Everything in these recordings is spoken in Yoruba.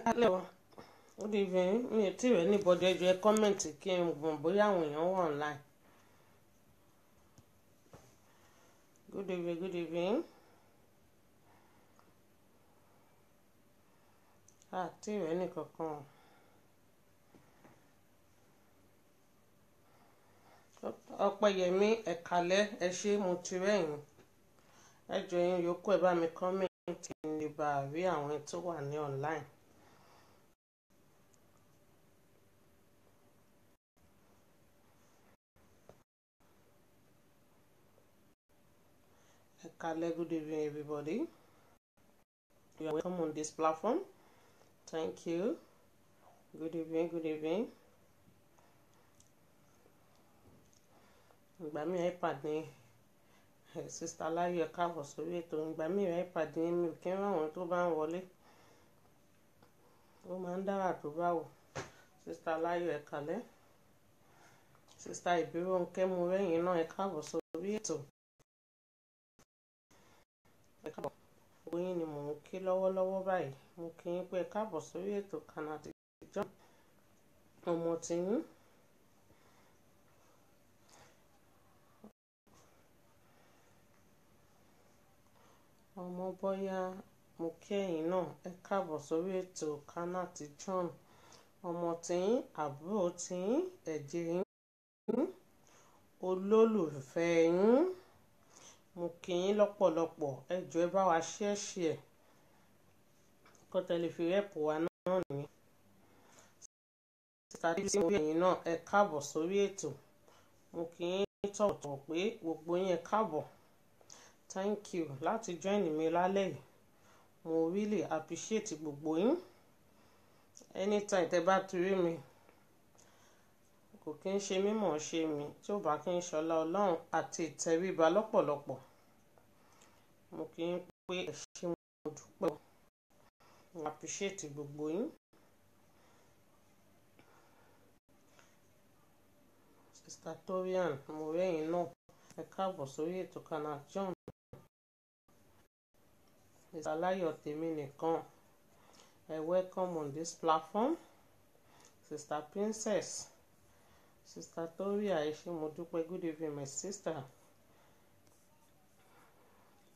Hello, good evening. Mi ò tí rẹ̀ anybody ẹjọ́ ẹ kọ́mẹ̀ntì kí n gbọ̀n bóyá àwọn èèyàn wà online. Good evening, good evening. Tí rẹ̀ nìkankan. Ọpẹ́yẹmí ẹ̀kálẹ́ ẹ ṣé mo ti rẹ́yìn. Ẹjọ́ yín yòókù ẹ bá mi kọ́mẹ̀ntì kí n lè bá rí àwọn tó wà ní online. Ẹ̀kálẹ́, good evening everybody. You are welcome on this platform. Thank you. Good evening, good evening. Ìgbà mi iPad ni Sister Láyọ̀ káàbọ̀ sórí ètò. Ìgbà mi iPad ni mi kí n ráwọn tó bá ń wọlé. Ó máa ń dára tó bá wò. Sister Láyọ̀ ẹ̀kálẹ́. Sister Ìbírónkẹ́ mo rẹ́yìn náà ẹ káàbọ̀ sórí ètò. Ẹ káàbọ̀. Gbogbo yín ni mò ń kí lọ́wọ́lọ́wọ́ báyìí. Mo kí yín pé ẹ káàbọ̀ sórí ètò Canada John. Ọmọ tiyín. Ọmọ bọ́yá mo kẹ́yìn náà ẹ káàbọ̀ sórí ètò Canada John. Ọmọ tiyín, àbúrò tiyín, ẹ̀jẹ̀ yín, olólùfẹ́ yín. Mo kí yín lọ́pọ̀lọpọ̀. Ẹ jọ̀ọ́ ẹ bá wa share. Kó tẹ̀lé fi rẹ́pù wa náà nìyẹn. Sister tí mo rí ẹ̀yin náà ẹ káàbọ̀ sórí ètò. Mo kí yín tọ̀wọ̀tọ̀wọ̀ pé gbogbo yín ẹ káàbọ̀. Thank you láti join mi lálẹ́ yìí. Mo really appreciate gbogbo yín. Anytime tẹ́ bá ti rí mi, kò kí ń ṣe mímọ̀ ṣe mi tí ó bá kí ń ṣọlá Ọlọ́run àti ìtẹríba lọ́pọ̀lọpọ̀. Mo kí ń pé ẹ ṣé mo dúpẹ́. Mo appreciate gbogbo yín. Sister Torian mo rẹ́yìn náà ẹ káàbọ̀ sórí ètò Canada John. Sister Láyọ̀ tèmi nìkan ẹ welcome on this platform. Sister Princess, Sister Toria ẹ ṣé mo dúpẹ́. Good evening my sister.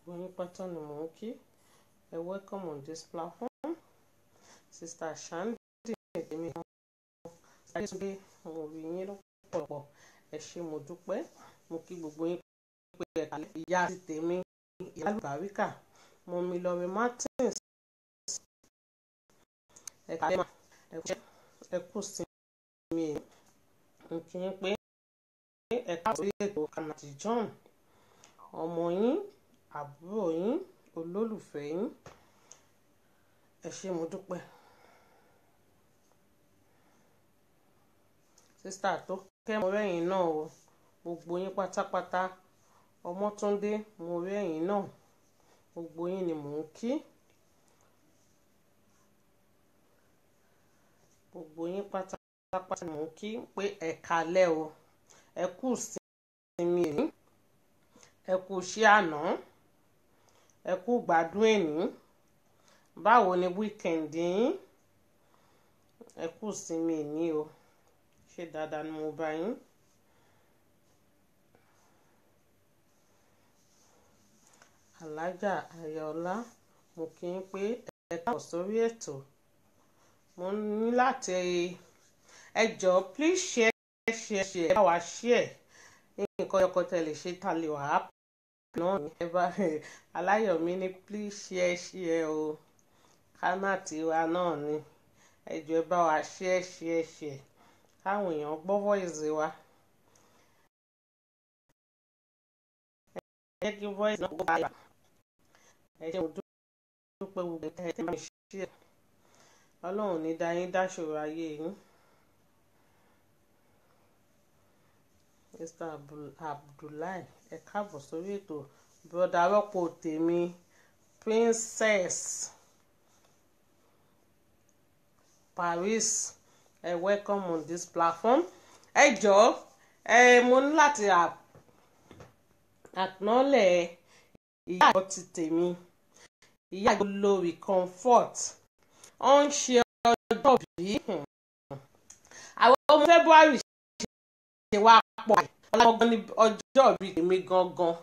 Gbóyin pátá ni mò ń kí ẹ welcome on this platform. Sister Shandy tèmi kan ṣáàtúndé mo rí yín lọ́pọ̀lọpọ̀ ẹ ṣé mo dúpẹ́. Mo kí gbogbo yín pé ẹ̀kálẹ́. Ìyá ti tèmi ìyá àlùbáríkà Mọ́mí Lọ́rẹ Martins ẹ̀kálẹ́ mà ẹ kú sí mi èyí. Mo kí yín pé ẹ̀ka sórí ètò Canada John. Ọmọ yín, àbúrò yín, olólùfẹ́ yín. Ẹ ṣé mo dúpẹ́. Sister tó kẹ́ mo rẹ́yìn náà o. Gbogbo yín pátápátá. Ọmọ́túndé mo rẹ́yìn náà. Gbogbo yín ni mò ń kí. Gbogbo yín pátápátá ni mò ń kí pé ẹ̀kálẹ́ o. Ẹ kú sinmi èní. Ẹ kú iṣẹ́ àná. Ẹ kú gbádùn èní. Báwo ni weekend yín? Ẹ kú sinmi èní o. Ṣé dáadáa ni mo bá yín? Alájà Ayọ̀ọ́lá mo kí yín pé ẹ káàbọ̀ sórí ètò. Mo ní láti ẹ jọ̀ọ́ please share ẹ bá wa share. Nǹkan ọkọ̀ tẹ̀lé ṣe ta lè wà á náà ní ẹ bá Aláyọ̀mí ní please share o. Canada wa náà ni ẹ jọ̀ọ́ ẹ bá wa share. Káwọn èèyàn gbọ́ voice wa. Ẹ kí voice náà gbọ́ báyìí. Ẹ ṣé mo dúpẹ́ gbogbo ẹ̀ tẹ́ bá mi share. Ọlọ́run ní dá yín dáṣòro ayé yín. Mr. Abdullahi ẹ káàbọ̀ sórí ètò. Brother rọ́pò tèmi Princess Paris ẹ welcome on this platform. Ẹ jọ̀ọ́ mo ní láti acknowledge ìyá àgbọ̀ ti tèmi. Ìyá Olórí Comfort ó ń ṣe ọjọ́ bí àwọn ọmọ February ṣe wá pọ̀ ọ̀la gangan ni ọjọ́ bí tèmi gangan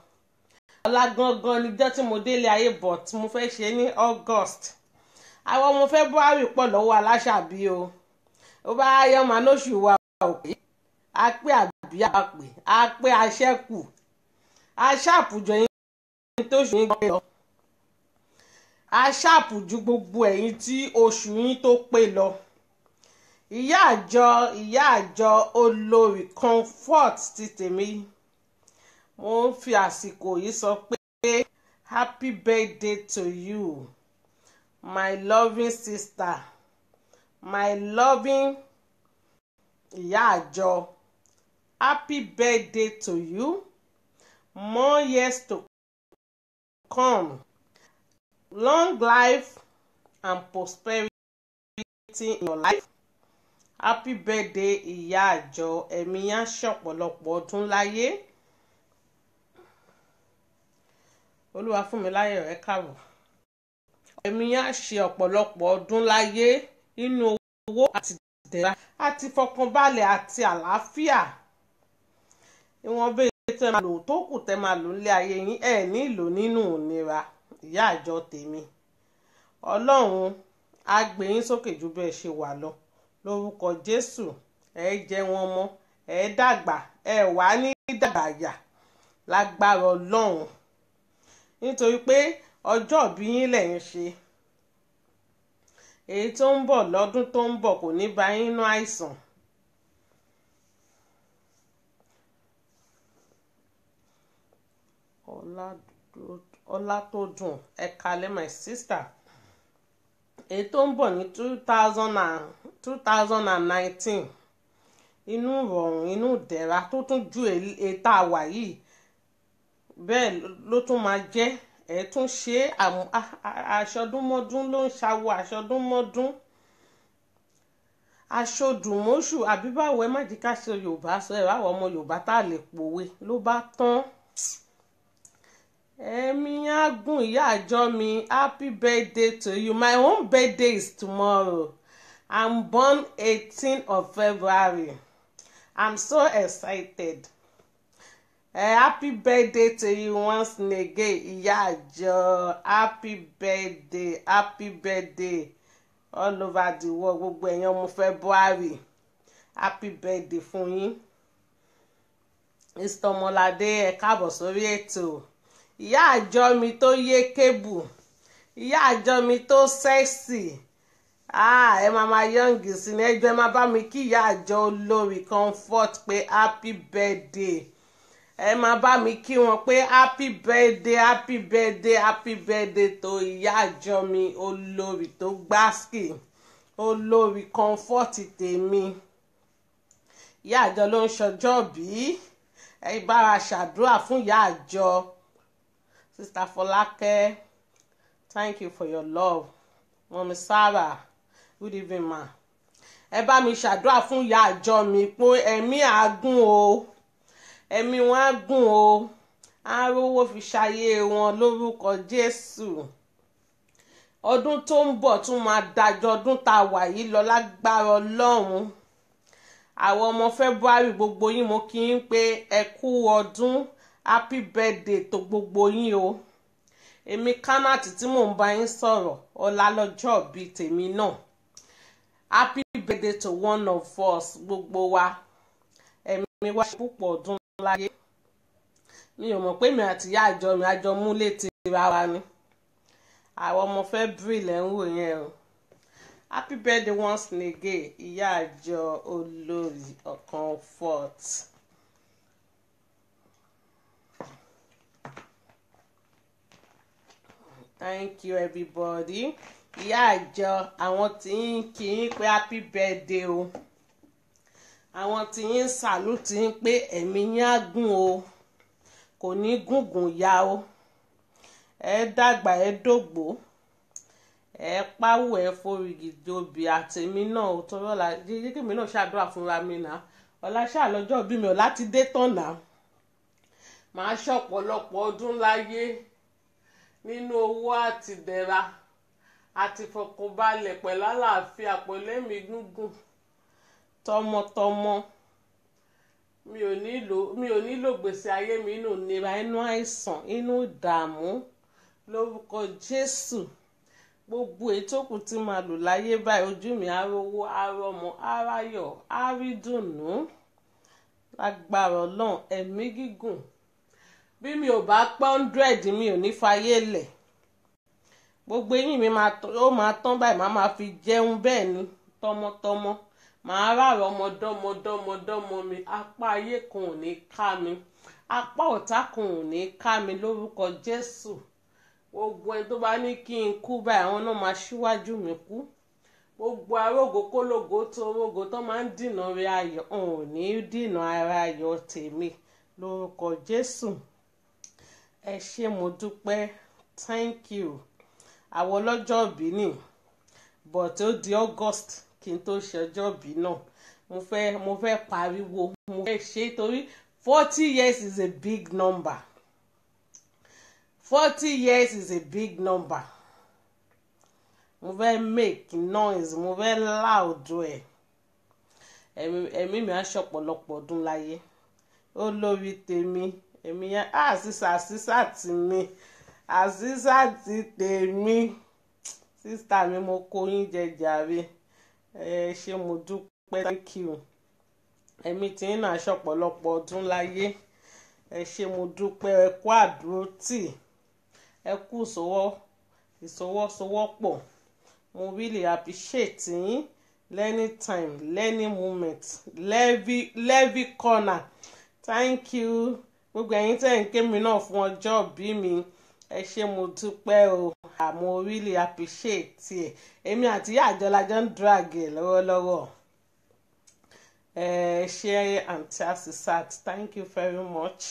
ọ̀la gangan ni jọ́ tí mo délé ayé but mo fẹ́ ṣe ní August àwọn ọmọ February pọ̀ lọ́wọ́ Aláṣàbí o ó bá yọ ọmọ lóṣù wa òkè á pé àbí àpè á pé aṣẹ́kù aṣáàpùjọ yín tó ṣù yín gbọ́ lọ aṣáàpùjù gbogbo ẹ̀yin tí oṣù yín tó pé lọ ìyá àjọ olórí Comfort ti tèmi mo ń fi àsìkò yìí sọ pé happy birthday to you my loving sister my loving ìyá àjọ happy birthday to you more years to come long life and prosperity in your life. Happy birthday ìyá àjọ ẹ̀mí yá ṣọ̀pọ̀lọpọ̀ ọdún láyé. Olúwafúnmiláyọ̀ ẹ káàbọ̀. Ẹ̀mí yá ṣe ọ̀pọ̀lọpọ̀ ọdún láyé nínú owó àti ìdẹ̀ra àti fọkànbalẹ̀ àti àlàáfíà. Ìwọ̀n bẹ́ẹ̀ tẹ́ máa lò tó kù tẹ́ máa lò nílé ayé yín ẹ̀ nílò nínú ìnira ìyá àjọ tèmi. Ọlọ́run á gbé yín sókè ju bẹ́ẹ̀ ṣe wà lọ. Lórúkọ Jésù ẹ jẹ wọn mọ́ ẹ dàgbà ẹ wà ní dàgbà yà lágbára Ọlọ́run nítorí pé ọjọ́ ìbí yín lẹ́yìn ṣe èyí tó ń bọ̀ lọ́dún tó ń bọ̀ kò ní bá yín nínú àìsàn. ọlá tó dùn ẹ kalẹ̀ my sister èyí tó ń bọ̀ ní 2019 inú ìrọ̀rùn inú ìdẹ̀ra tó tún ju ètò àwà yìí bẹ́ẹ̀ ló tún máa jẹ́ ẹ̀ tún ṣe aṣọdúnmọ́dún ló ń ṣàwọ̀ aṣọdúnmọ́dún aṣọdùnmọ́ṣù àbí báwo ẹ má jí ká ṣe Yorùbá sọ ẹ̀ báwo ọmọ Yorùbá tá a lè pòwe ló bá tán. Ẹ̀mí agún ìyá àjọ mi happy birthday to you my own birthday is tomorrow I'm born 18th of February I'm so excited happy birthday to you once again ìyá àjọ happy birthday all over the world gbogbo ẹ̀yin ọmọ February happy birthday fún yín Mr. Ọmọládé ẹ káàbọ̀ sórí ètò. Ìyá àjọ mi tó yé kébù ìyá àjọ mi tó sẹ́ksì ẹ máa yọ̀ǹgì sí ní ẹjọ́ ẹ máa bá mi kí ìyá àjọ olórí Comfort pé happy birthday ẹ máa bá mi kí wọn pé happy birthday tó ìyá àjọ mi olórí tó gbáskì olórí Comfort tèmi ìyá àjọ ló ń ṣọjọ́ bí ẹ bá wa ṣàdúrà fún ìyá àjọ. Sister Folake, thank you for your love. Mommy Sarah, good evening ma. Ẹ bá mi ṣàdúrà fún ìyá àjọ mi pé ẹ̀mí àgùn o ẹ̀mí wọn á gùn o á rówó fi ṣayé wọn lórúkọ Jésù. Ọdún tó ń bọ̀ tún máa dájọ́ ọdún tá a wà yìí lọ lágbára Ọlọ́run. Àwọn ọmọ February gbogbo yín mo kí yín pé ẹ kú ọdún. Happy birthday tó gbogbo yín o èmi Kánàtì tí mò ń bá yín sọ̀rọ̀ ọ̀la lọ́jọ́ bí tèmi náà happy birthday to one of us gbogbo wa ẹ̀mí wá ṣe púpọ̀ ọdún láyé mi ò mọ̀ pé mi àti ìyá àjọ mi àjọ mú létí ra wa ni àwọn ọmọ February lẹ́ ń wò yẹn o happy birthday once again ìyá àjọ olórí Comfort. Thank you everybody. Ìyá àjọ àwọn tí ń kí yín pé happy birthday o. Àwọn tí ń salute yín pé ẹ̀mí yín á gùn o. Kò ní gùngùn ya o. Ẹ dàgbà ẹ dògbò. Ẹ pawó ẹ forígì jobi àtẹ̀mí náà o tó rọ́lá jíjí kí mi náà ṣàdúrà fúnra mi náà. Ọlá ṣáà lọ́jọ́ bí mi ò láti dé tán náà. Màá ṣọ̀pọ̀lọpọ̀ ọdún láyé. Nínú owó àti ìdẹ̀ra àti fọkànbalẹ̀ pẹ̀lú àlàáfíà pẹ̀lú ẹ̀mí gígùn tọmọtọmọ. Mi ò nílò gbèsè ayé mi inú ìnira, inú àìsàn, inú ìdààmú lórúkọ Jésù. Gbogbo ètò kù tí màá lò láyé báyìí, ojú mi á rówó, á rọ́mọ, á ráyọ̀, á rí dùnnú. Lágbára Ọlọ́run, ẹ̀mí gígùn. Bí mi ò bá pé 100 mi ò ní fayé lẹ̀. Gbogbo eyín mi ó máa tán báyìí, màá máa fi jẹun bẹ́ẹ̀ ni tọmọtọmọ. Màá rárọ̀ ọmọdọ́mọdọ́mọdọ́mọ mi. Apá ayé kan ò ní ká mi. Apá ọ̀tá kan ò ní ká mi lórúkọ Jésù. Gbogbo ẹni tó bá ní kí n kú báyìí, àwọn náà máa ṣíwájú mi kú. Gbogbo arógo kólógo tó rógo tó máa ń dìnà rẹ ayọ̀ ò ní dìnà ara ayọ̀ tèmi lórúkọ Jésù. Ẹ ṣé mo dúpẹ́, thank you. Àwọn ọlọ́jọ́ ìbí ni but ó di August kí n tó ṣe ọjọ́ ìbí náà. Mo fẹ́ pariwo, mo fẹ́ ṣe torí 40 years is a big number. 40 years is a big number. Mo fẹ́ make noise, mo fẹ́ loud ẹ̀. Ẹ̀mí mi á ṣọ̀pọ̀lọpọ̀ ọdún láyé. Ó lórí tèmi, ẹ̀mí yẹn àṣìṣà tì mí, àṣìṣà ti tèmi. Sísítà mi mo kó yín jẹ jàre. Ẹ ṣé mo dúpẹ́, thank you. Ẹ̀mí tí ń náà ṣọ̀pọ̀lọpọ̀ ọdún láyé. Ẹ ṣé mo dúpẹ́, ẹ kú àdúrótì, ẹ kú ìsọwọ́sowọ́pọ̀. Mo really appreciate yín. Learning time, learning moment, levy corner. Thank you. Gbogbo ẹ̀yin tẹ́ ń ké mi náà fún ọjọ́ ìbí mi. Ẹ ṣé mo dúpẹ́ o. Mo really appreciate ẹ̀. Èmi àti ìyá àjọlájọ́ ń drag ẹ̀ lọ́wọ́lọ́wọ́. Ẹ ṣé Aunty Asisat, thank you very much.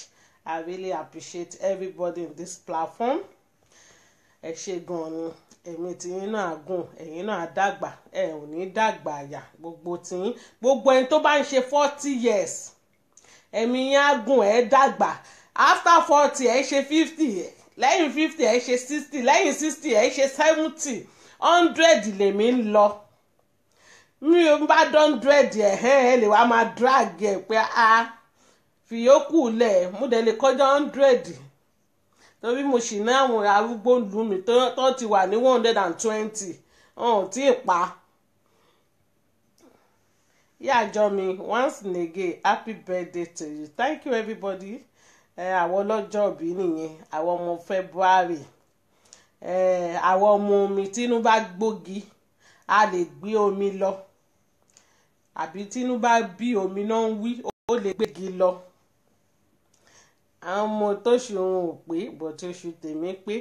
I really appreciate everybody in this platform. Ẹ ṣé gan ni. Èmi tí yín náà gùn, ẹ̀yin náà dàgbà, ẹ ò ní dàgbà àyà gbogbo tí yín. Gbogbo ẹni tó bá ń ṣe 40 years, ẹ̀mí yín á gùn, ẹ dàgbà. After 40 ẹ ṣe 50, lẹ́yìn 50 ẹ ṣe 60, lẹ́yìn 60 ẹ ṣe 70, 100 lèmi ń lọ. Mi ò bá 100 ẹ lè wá máa drag ẹ pé fìyókù lẹ̀, mo dẹ̀ lè kọjá 100. Torí mo sì ní àwọn arúgbó ìlú mi tó ti wà ní 120 ọ̀hún tí ì pa. Yájọ mi once and again, happy birthday to you. Thank you everybody. Àwọn ọlọ́jọ́ ìbí nìyẹn, àwọn ọmọ February. Àwọn ọmọ omi tínú bá gbógi a lè gbé omi lọ, àbí tínú bá bí omi náà ń wí ó lè gbégi lọ. Àwọn ọmọ tó ṣe ohun ò pé bọ̀ tó ṣe tèmi pé.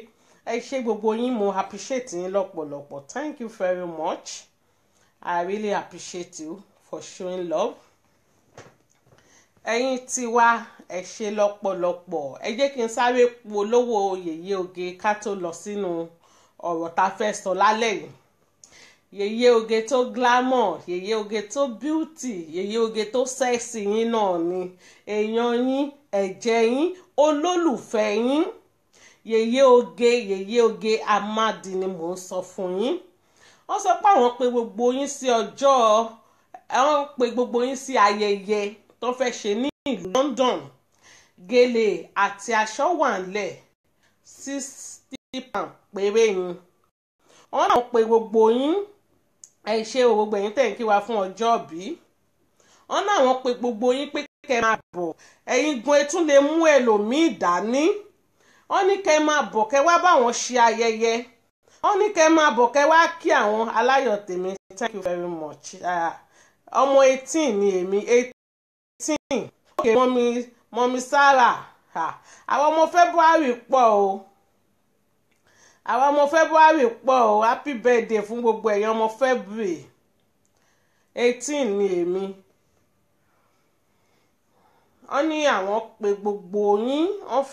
Ẹ ṣé gbogbo yín, mo appreciate yín lọ́pọ̀lọpọ̀. Thank you very much. I really appreciate you for showing love. Ẹ̀yin tiwa, ẹ ṣé lọ́pọ̀lọpọ̀. Ẹ jẹ́ kí n sáré polówó Yèyé Oge ká tó lọ sínú ọ̀rọ̀ tá fẹ́ sọ lálẹ́ yìí. Yèyé Oge tó glamour, Yèyé Oge tó beauty, Yèyé Oge tó sexy yín náà ni. Èèyàn yín, ẹ̀jẹ̀ yín, olólùfẹ́ yín. Yèyé Oge Amadi ni mò ń sọ fún yín. Wọ́n sọ pé àwọn pe gbogbo yín sí ayẹyẹ tó fẹ́ ṣe ní ìlú London. Gèlè àti aṣọ wà ńlẹ̀, 60 pound péré ni. Wọ́n náà pe gbogbo yín. Ẹ ṣé o gbogbo ẹ̀yin tẹ̀ ń kí wa fún ọjọ́ ìbí. Wọ́n náà wọ́n pe gbogbo yín pé kẹ́ máa bọ̀. Ẹ̀yin gan ẹ tún lè mú ẹlòmíì dání. Wọ́n ní kẹ́ máa bọ̀ kẹ́ wá bá wọn ṣe ayẹyẹ. Wọ́n ní kẹ́ máa bọ̀ kẹ́ wá kí àwọn aláyọ̀ tèmi. Thank you very much. Ọmọ 18 ni èmi, 18. Okay, mọ́mí Sarah. Àwọn ọmọ February pọ̀ o. Àwọn ọmọ February pọ̀ o. Happy birthday fún gbogbo ẹ̀yin ọmọ February. 18 ni èmi. Wọ́n ní àwọn pe gbogbo yín, wọ́n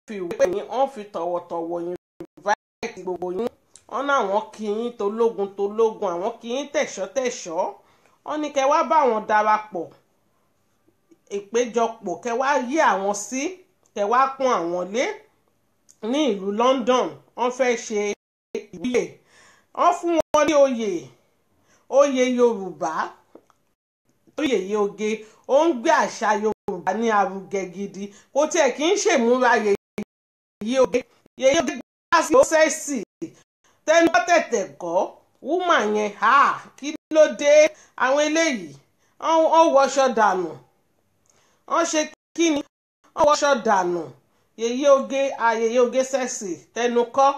fi ìwé pè yín, wọ́n fi tọ̀wọ̀tọ̀wọ̀ yín invite gbogbo yín. Wọ́n náà wọ́n kí yín tológun, àwọn kí yín tẹ̀ṣọ́. Wọ́n ní kẹ́ wá bá wọn darapọ̀ ìpéjọpọ̀, kẹ́ wá yí àwọn sí, kẹ́ wá pọ́n àwọn lé ní ìlú London. Wọ́n fẹ́ ṣe ìbílẹ̀ wọ́n fún wọn ní oyè Yorùbá. Yèyé Oge ó ń gbé àṣà Yorùbá ní arugẹ gidi, kò tiẹ̀ kí ń ṣèmúra Yèyé Oge. Yèyé Oge gbá sí ó sẹ́ẹ̀sì tẹnu tẹ̀tẹ̀ kọ́ wúmà yẹn kí ló dé àwọn eléyìí wọ́n wọṣọ dànù, wọ́n ṣe kí ni wọ́n wọṣọ dànù. Yèyé Oge sẹ́ẹ̀sì tẹnu kọ́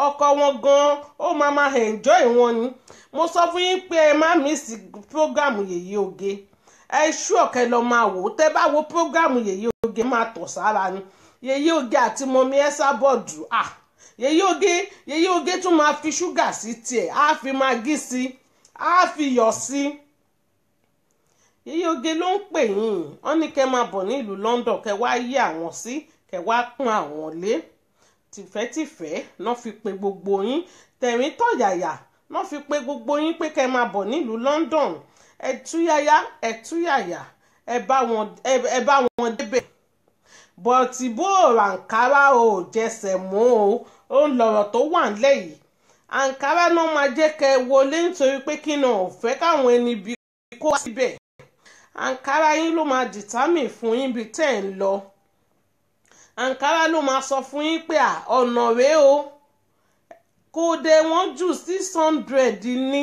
ọkọ wọn gan ó máa enjoy wọn ni. Mo sọ fún yín pé ẹ má mísì prógámù Yèyé Oge, ẹ ṣú ọ̀kẹ́ lọ máa wò ó. Tẹ́ bá wo prógámù Yèyé Oge máa tọ̀ sára ni. Yèyé Oge àti mọ̀mí Ẹsábọ̀dù Yèyé Oge tún máa fi ṣúgà sí tiẹ̀, á fi magí sí, á fi yọ̀ sí. Yèyé Oge ló ń pè yín, wọ́n ní kẹ́ máa bọ̀ ní ìlú London kẹ́ wá yí àwọn sí, kẹ́ wá pọ́n àwọn lé. Tìfẹ́tìfẹ́ náà fi pe gbogbo yín, tẹ̀rín tọ̀yàyà náà fi pe gbogbo yín pé kẹ́ máa bọ̀ nílùú London. ẹ̀túyàyà ẹ bá wọn débẹ̀. bọ̀tì bó àǹkárá ò jẹsẹ̀ mọ́ ó ń lọ̀rọ̀ tó wà nílẹ̀ yìí. àǹkárá náà máa jẹ́ kẹ́ ẹ wọlé nítorí pé kí náà ò fẹ́ káwọn ẹni bí kó wá síbẹ̀. àǹkárá yín ló máa dìtámì fún yín bí tẹ́ ẹ̀ ń lọ. àǹkárá ló máa sọ fún yín pé ọ̀nà rèé o, kò dé wọ́n jù 600 ní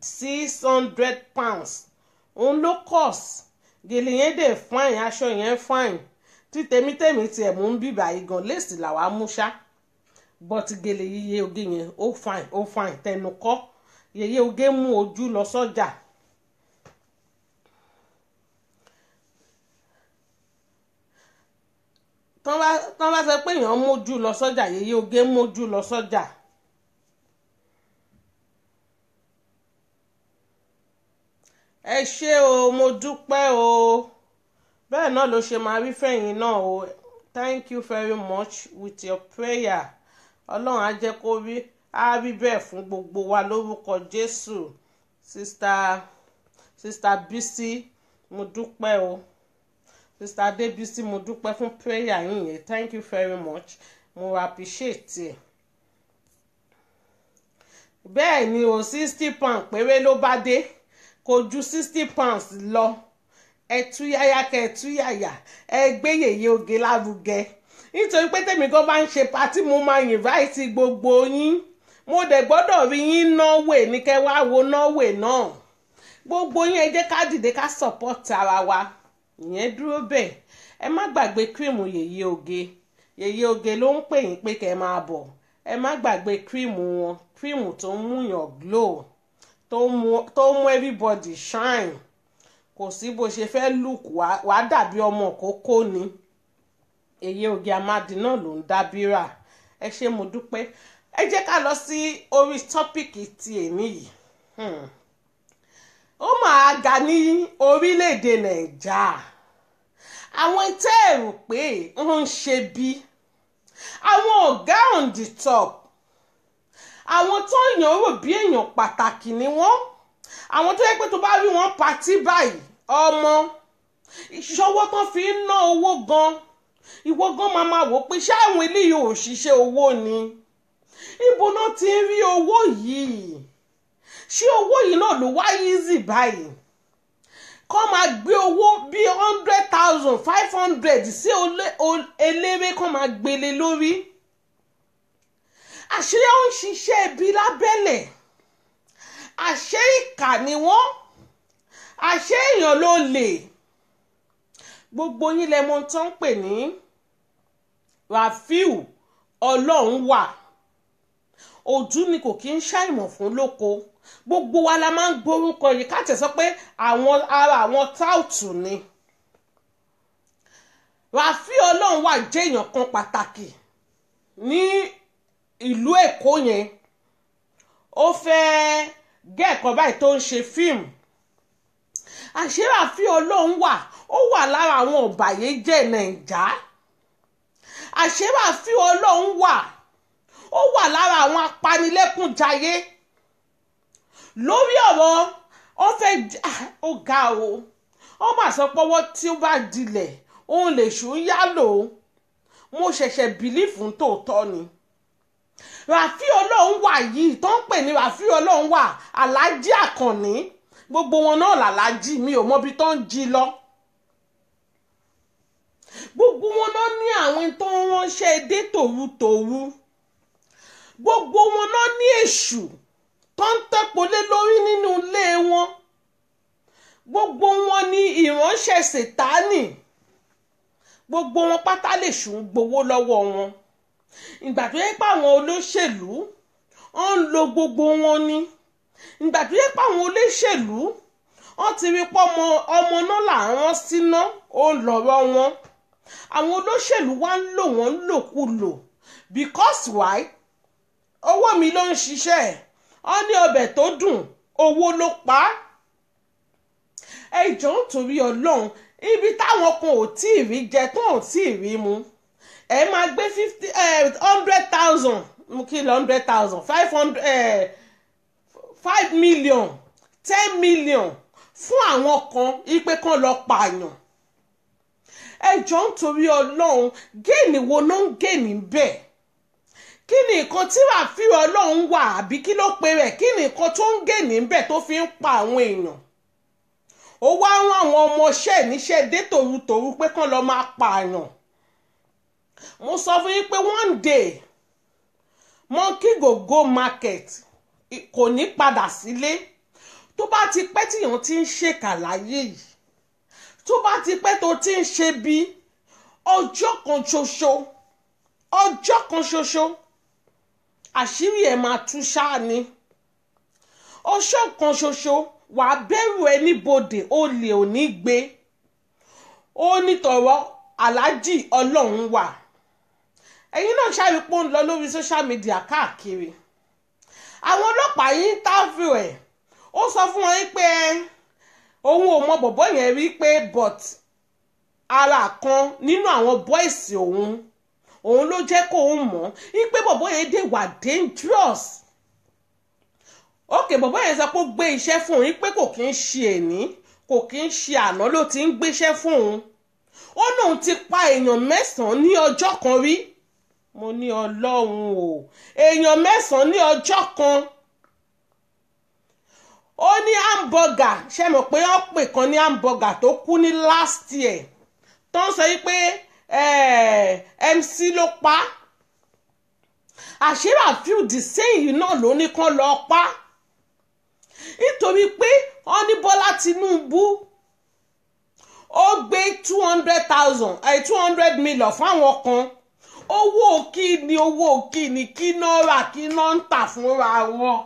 600 pounds òun ló cost. gèlè yẹn dẹ̀ fine, aṣọ yẹn fine, tí tèmítèmí tiẹ̀ mú ń bíbà yìí gan léèsì làwa mú ṣá, but gèlè Yèyé Oge yẹn ó fine tẹnu kọ́. Yèyé Oge mú ojú lọ sọ́jà. tán bá sọ pé èèyàn mójú lọ sọ́jà, Yèyé Oge mójú lọ sọ́jà. ẹ ṣé o, mo dúpẹ́ o. bẹ́ẹ̀ náà ló ṣe máa rí fẹ̀yìn náà o. Thank you very much with your prayer. Ọlọ́run á jẹ́ kó rí bẹ́ẹ̀ fún gbogbo wa lórúkọ Jésù. Sister Bisi, mo dúpẹ́ o. Sister Adébísí, mo dúpẹ́ fún prayer yín yẹn. Thank you very much. Mo appreciate ẹ̀. bẹ́ẹ̀ ni o, 60 pounds péré ló bá dé, kò ju 60 pounds lọ. ẹ̀túyàyà kẹ̀túyàyà ẹ gbé Yèyé Oge lárugẹ. nítorí pé tèmi gan bá ń ṣe patí mo máa invite gbogbo yín. mo dẹ̀ gbọ́dọ̀ rí yín Norway ní kẹ́ wá wo Norway náà. gbogbo yín ẹ jẹ́ ká dìde ká support ara wa. ìyẹn dúró bẹ́ẹ̀. ẹ má gbàgbé kírìmù Yèyé Oge. Yèyé Oge ló ń pè yín pé kẹ́ máa bọ̀. ẹ má gbàgbé kírìmù wọn, kírìmù tó ń múyàn glow, tó mú everybody shine. kò sí bó ṣe fẹ́ look wá dàbí ọmọ kókó ni. Yèyé Oge Amadi náà ló ń dábìrà. ẹ ṣé mo dúpẹ́. ẹ jẹ́ ká lọ sí orí tọ́pìkì ti èmi yìí. ó máa ga ní orílẹ̀-èdè Nàìjíríà. àwọn tẹ́ ẹ̀rù pé ń ṣe bí àwọn ọ̀gá on the top, àwọn tó yàn rò bí èèyàn pàtàkì ni wọ́n. àwọn tó yẹ pé tó bá rí wọn patí báyìí ọmọ ìṣọwọ́ tán fi ń ná owó gan, ìwọ gan máa wò pé ṣé àwọn eléyìí ò ṣiṣẹ́ owó ni. ibo náà ti ń rí owó yìí? ṣé owó yìí náà ló wá easy báyìí? kọ́ máa gbé owó bí 100,000 500 sí eléré kọ́ máa gbélé lórí. àṣé ó ń ṣiṣẹ́ ibi lábẹ́lẹ̀, àṣé ìkà ni wọ́n, àṣé èèyàn ló lè. gbogbo yín lẹ mọ̀ tó ń pè ní Rafiu Ọlọ́runwà. ojú ni kò kí ń ṣàìmọ̀ fún lóko. gbogbo wa la máa ń gbórúkọ yìí ká tẹ̀ sọ pé ara àwọn táùtù ni. Rafiu Ọlọ́runwà jẹ́ èèyàn kan pàtàkì ní ìlú Èkó yẹn. ó fẹ́ gẹ́ẹ̀kan báyìí tó ń ṣe fíìmù. àṣé Rafiu Ọlọ́runwà ó wà lára àwọn ọ̀bàyéjẹ́ Nàìjà. àṣé Rafiu Ọlọ́runwà ó wà lára àwọn apanilẹ́kúnjayé. lórí ọ̀rọ̀ ó fẹ́ ó ga o, ó mà sọ pọ́wọ́ tí ó bá dilẹ̀ òun lè ṣú yálò. mo ṣẹ̀ṣẹ̀ bìlífù tòótọ́ ni. Ràfí Ọlọ́run wà yìí tó ń pè ní Ràfí Ọlọ́run wà, Aláàjì Àkànní, gbogbo wọn náà làlájì, mi ò mọbi tó ń jí lọ. Gbogbo wọn náà ní àwọn tó ń ránṣẹ́ dé tòrutòru. Gbogbo wọn náà ní èṣù tó ń tẹ́polé lórí nínú ilé wọn. Gbogbo wọn ní ìránṣẹ́ Sètánì. Gbogbo wọn pátá lèṣù ń gbowó lọ́wọ́ wọn. Ìgbà tó yẹ pé àwọn olóṣèlú wọ́n ń lo gbogbo wọn ni. Ìgbà tó yẹ pé àwọn olóṣèlú wọ́n ti rí pé ọmọ náà là ń rán síná ó lọ́rọ̀ wọn. Àwọn olóṣèlú wá ń lò wọ́n lòkulò because why? Owó mi ló ń ṣiṣẹ́, wọ́n ní ọbẹ̀ tó dùn owó ló pa á. Ẹ jọ̀ọ́ nítorí Ọlọ́run, ibi táwọn kan ò tí ì rí jẹ tó ò tí ì rí mu, ẹ máa gbé 100,000 mú kí lọ 100,000 5 million 10 million fún àwọn kan ipe kan lọ pààyàn. Ẹ jọ̀ọ́ nítorí Ọlọ́run, géènì wo ló ń géènì bẹ́ẹ̀? Kí ni nǹkan tí Ràfí Ọlọ́run wà àbí kí ló pe rẹ̀? Kí ni nǹkan tó ń géènì bẹ́ẹ̀ tó fi ń pa àwọn èèyàn? Ó wá rán àwọn ọmọọṣẹ́ níṣẹ́ dé tòrutòru pé kán lọ máa pààyàn. Mo sọ fún yín pé one day monkey go market, kò ní padà sílé. Tó bá ti pẹ́ tíyàn ti ń ṣèkà láyé yìí, tó bá ti pẹ́ tó ti ń ṣe bí ọjọ́ kan ṣoṣo àṣírí ẹ̀ máa tú ṣáá ni. Ọjọ́ kan ṣoṣo wàá bẹ̀rù ẹni bodè, olè ò ní gbé. Ó ní tọ̀rọ̀ Aláàjì Ọlọ́run wà. Ẹ̀yin náà ṣàrí pé ó ń lọ lórí social media káàkiri. Àwọn ọlọ́pàá yìí ń interview ẹ̀. Ó sọ fún wọn pé òun ò mọ bọ̀bọ́ yẹn rí pé but ara kan nínú àwọn boys òun ló jẹ́ kó òun mọ̀ pé bọ̀bọ́ yẹn dé wà dangerous. Ókè bọ̀bọ́ yẹn sọ pé ó gbé iṣẹ́ fún òun pé kò kí ń ṣe èní kò kí ń ṣe àná ló ti ń gbéṣẹ́ fún òun. Ó lóun ti pa èèyàn 9 ní ọjọ́ kan rí. Mo ní Ọlọ́run o, èèyàn 9 ní ọjọ́ kan. Ó ní hamburger, ṣe mọ̀ pé ó pè kan ní hamburger tó kú ní last year tó ń sọ yí pé MC ló pa. Àṣírí Ràfí Dìsẹ́yìn náà ló ní kán lọ pa nítorí pé wọ́n ní Bọ́lá Tinubu ó gbé 200 million fáwọn kan. Owó kíni kí náà rà kí náà ń tà fúnra wọn.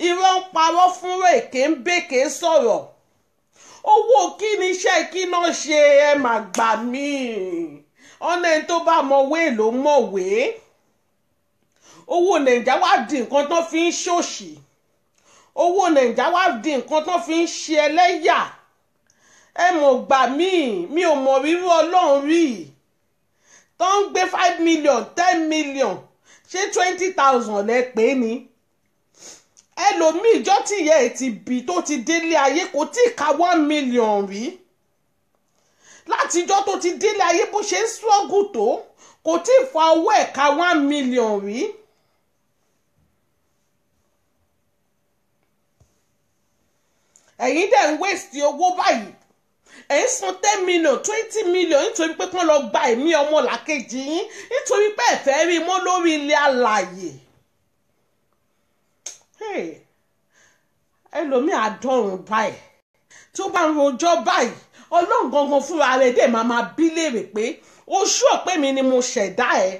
Irọ́ ń parọ́ fún èké ń bèké sọ̀rọ̀. Owó kíni iṣẹ́ kí náà ṣe ẹ mà gbà mí. Ọ̀nà ẹni tó bá mọ̀wé ló mọ̀wé. Owó Nàìjíríà wá di nǹkan tán fi ń ṣòṣì. Owó Nàìjíríà wá di nǹkan tán fi ń ṣe ẹlẹ́yà. Ẹ mọ̀ gbà mí, mi ò mọ̀ rírú Ọlọ́run rí. Tó ń gbé 5 million 10 million ṣé 20,000 lẹ pé ni. Ẹlòmíì ìjọ tí ìyá ẹ̀ ti bí tó ti délé ayé kò tí ì ka 1 million rí. Látijọ́ tó ti délé ayé bó ṣe ń struggle tó kò tí ì fa owó ẹ̀ ka 1 million rí. Ẹ̀yin dẹ̀ ń waste owó báyìí. Ẹ̀ ń san 10 million 20 million nítorí pé kán lọ gba ẹ̀mí ọmọ làkejì yín nítorí pé ẹ fẹ́ rí mọ́ lórí ilé alààyè. Ẹlòmíì àdọ́rùn báyìí tó bá ń rojọ́ báyìí Ọlọ́run gangan fúnra rẹ̀ dẹ̀ máa bí léèrè pé ó ṣúọ̀ pé mi ni mo ṣẹ̀dá ẹ̀.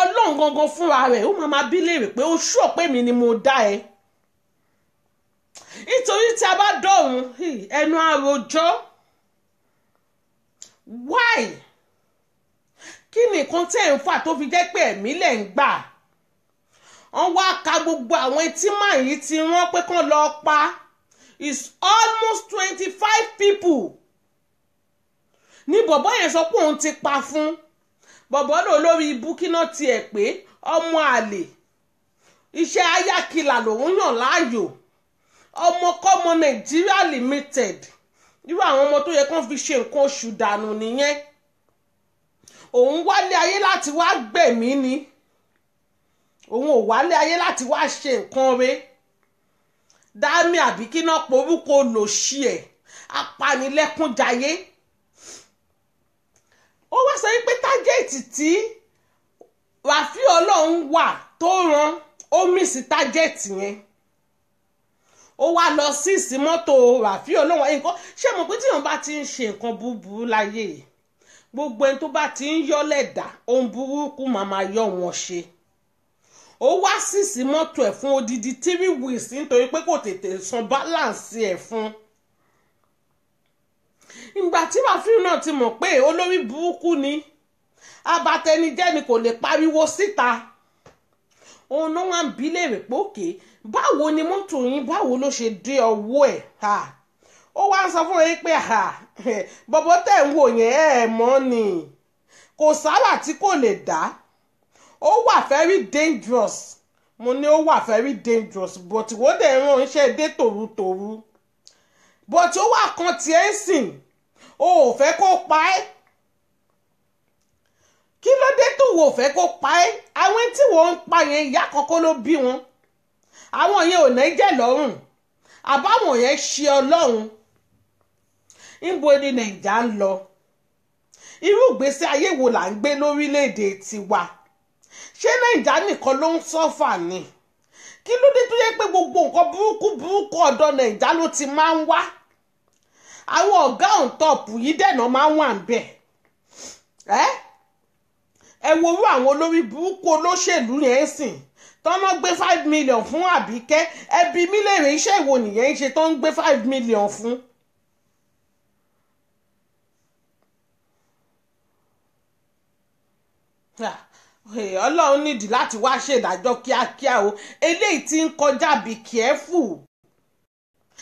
Ọlọ́run gangan fúnra rẹ̀ ó máa bí léèrè pé ó ṣúọ̀ pé mi ni mo dá ẹ̀. Nítorí tí a bá dọ̀run ẹnu àròjọ́. Why? Kí ni nǹkan tẹ́ ń fà tó fi jẹ́ pé ẹ̀mí lẹ̀ ń gbà? Wọ́n wá ka gbogbo àwọn etí máa yìí ti rán pé kán lọ pa. It's almost 25 people. Ní bọ̀bọ́ yẹn sọ pé òun ti pa fún. Bọ̀bọ́ lò lórí ibú kí náà tiẹ̀ pé ọmọ àlè. Iṣẹ́ ayákìlà lòun yàn láàyò. Ọmọkọ́mọ Nigeria Limited. Irú àwọn ọmọ tó yẹ kán fi ṣe nǹkan oṣù dànù nìyẹn. òun wálé ayé láti wá gbẹ̀mí ni òun ò wálé ayé láti wá ṣe nǹkan re Dami àbí kí náà porúkọ lòṣì ẹ̀ apanilẹ́kúnjayé ó wá sọ wípé tájẹ́ẹ̀tì tí Wàfíù Ọlọ́run wà tó ran ó mísì tájẹ́ẹ̀tì yẹn ó wá lọ sí ìsímọ́tò Wàfíù Ọlọ́run nǹkan ṣé mo pé tí wọ́n bá ti ń ṣe nǹkan búburú láyé gbogbo ẹni tó bá ti ń yọ́lẹ̀ dá ohun burúkú màmá yọ wọn ṣe ó wá sí ìsímọ́tò ẹ̀ fún odidi 3 weeks nítorí pé kò tètè san balance ẹ̀ fún ìgbà tí Wàfíù náà ti mọ̀ pé olórí burúkú ni abatẹnijẹ́ ni kò lè pariwo síta òun náà wá ń bi léèrè pé òkè báwo ni mọ́tò yín báwo ló ṣe dé ọwọ́ ẹ̀ ó wá ń sọ fún yín pé bọ̀bọ̀ tẹ̀ ń wò yẹn ẹ̀ mọ́ ni kò sára tí kò lè dá ó wà very dangerous mo ní ó wà very dangerous but wọ́n dẹ̀ ránṣẹ́ dé tòrutòru but ó wà kan tiẹ̀ ń sìn o ò fẹ́ kó pa ẹ́ kí ló dé tó wò fẹ́ kó pa ẹ́ àwọn tí wọ́n ń pa yẹn ìyá kọ́kọ́ ló bí wọn àwọn yẹn ò ní jẹ́ lọ́rùn àbáwọn yẹn ṣe ọlọ́run níbo ni nàìjà ń lọ irú ìgbésí ayé wo là ń gbé lórílẹ̀‐èdè tiwa ṣé nàìjà nìkan ló ń sọ́fà ni kí ló dé tó yẹ pé gbogbo nǹkan burúkú ọ̀dọ̀ nàìjà ló ti máa ń wá àwọn ọ̀gá òǹtọ̀pù yìí dẹ̀nà máa ń wà ń bẹ̀ ẹ wo orú àwọn olórí burúkú olóṣèlú yẹn sìn tọ́nà gbé 5 million fún Àbíkẹ́ ẹbí mi lè rí iṣẹ́ ìwò nìyẹn ń ṣe tó ń gbé 5 million fún. Ọlọ́run nídìí láti wá ṣèdájọ́ kíákíá o eléyìí tí ń kọjá be careful.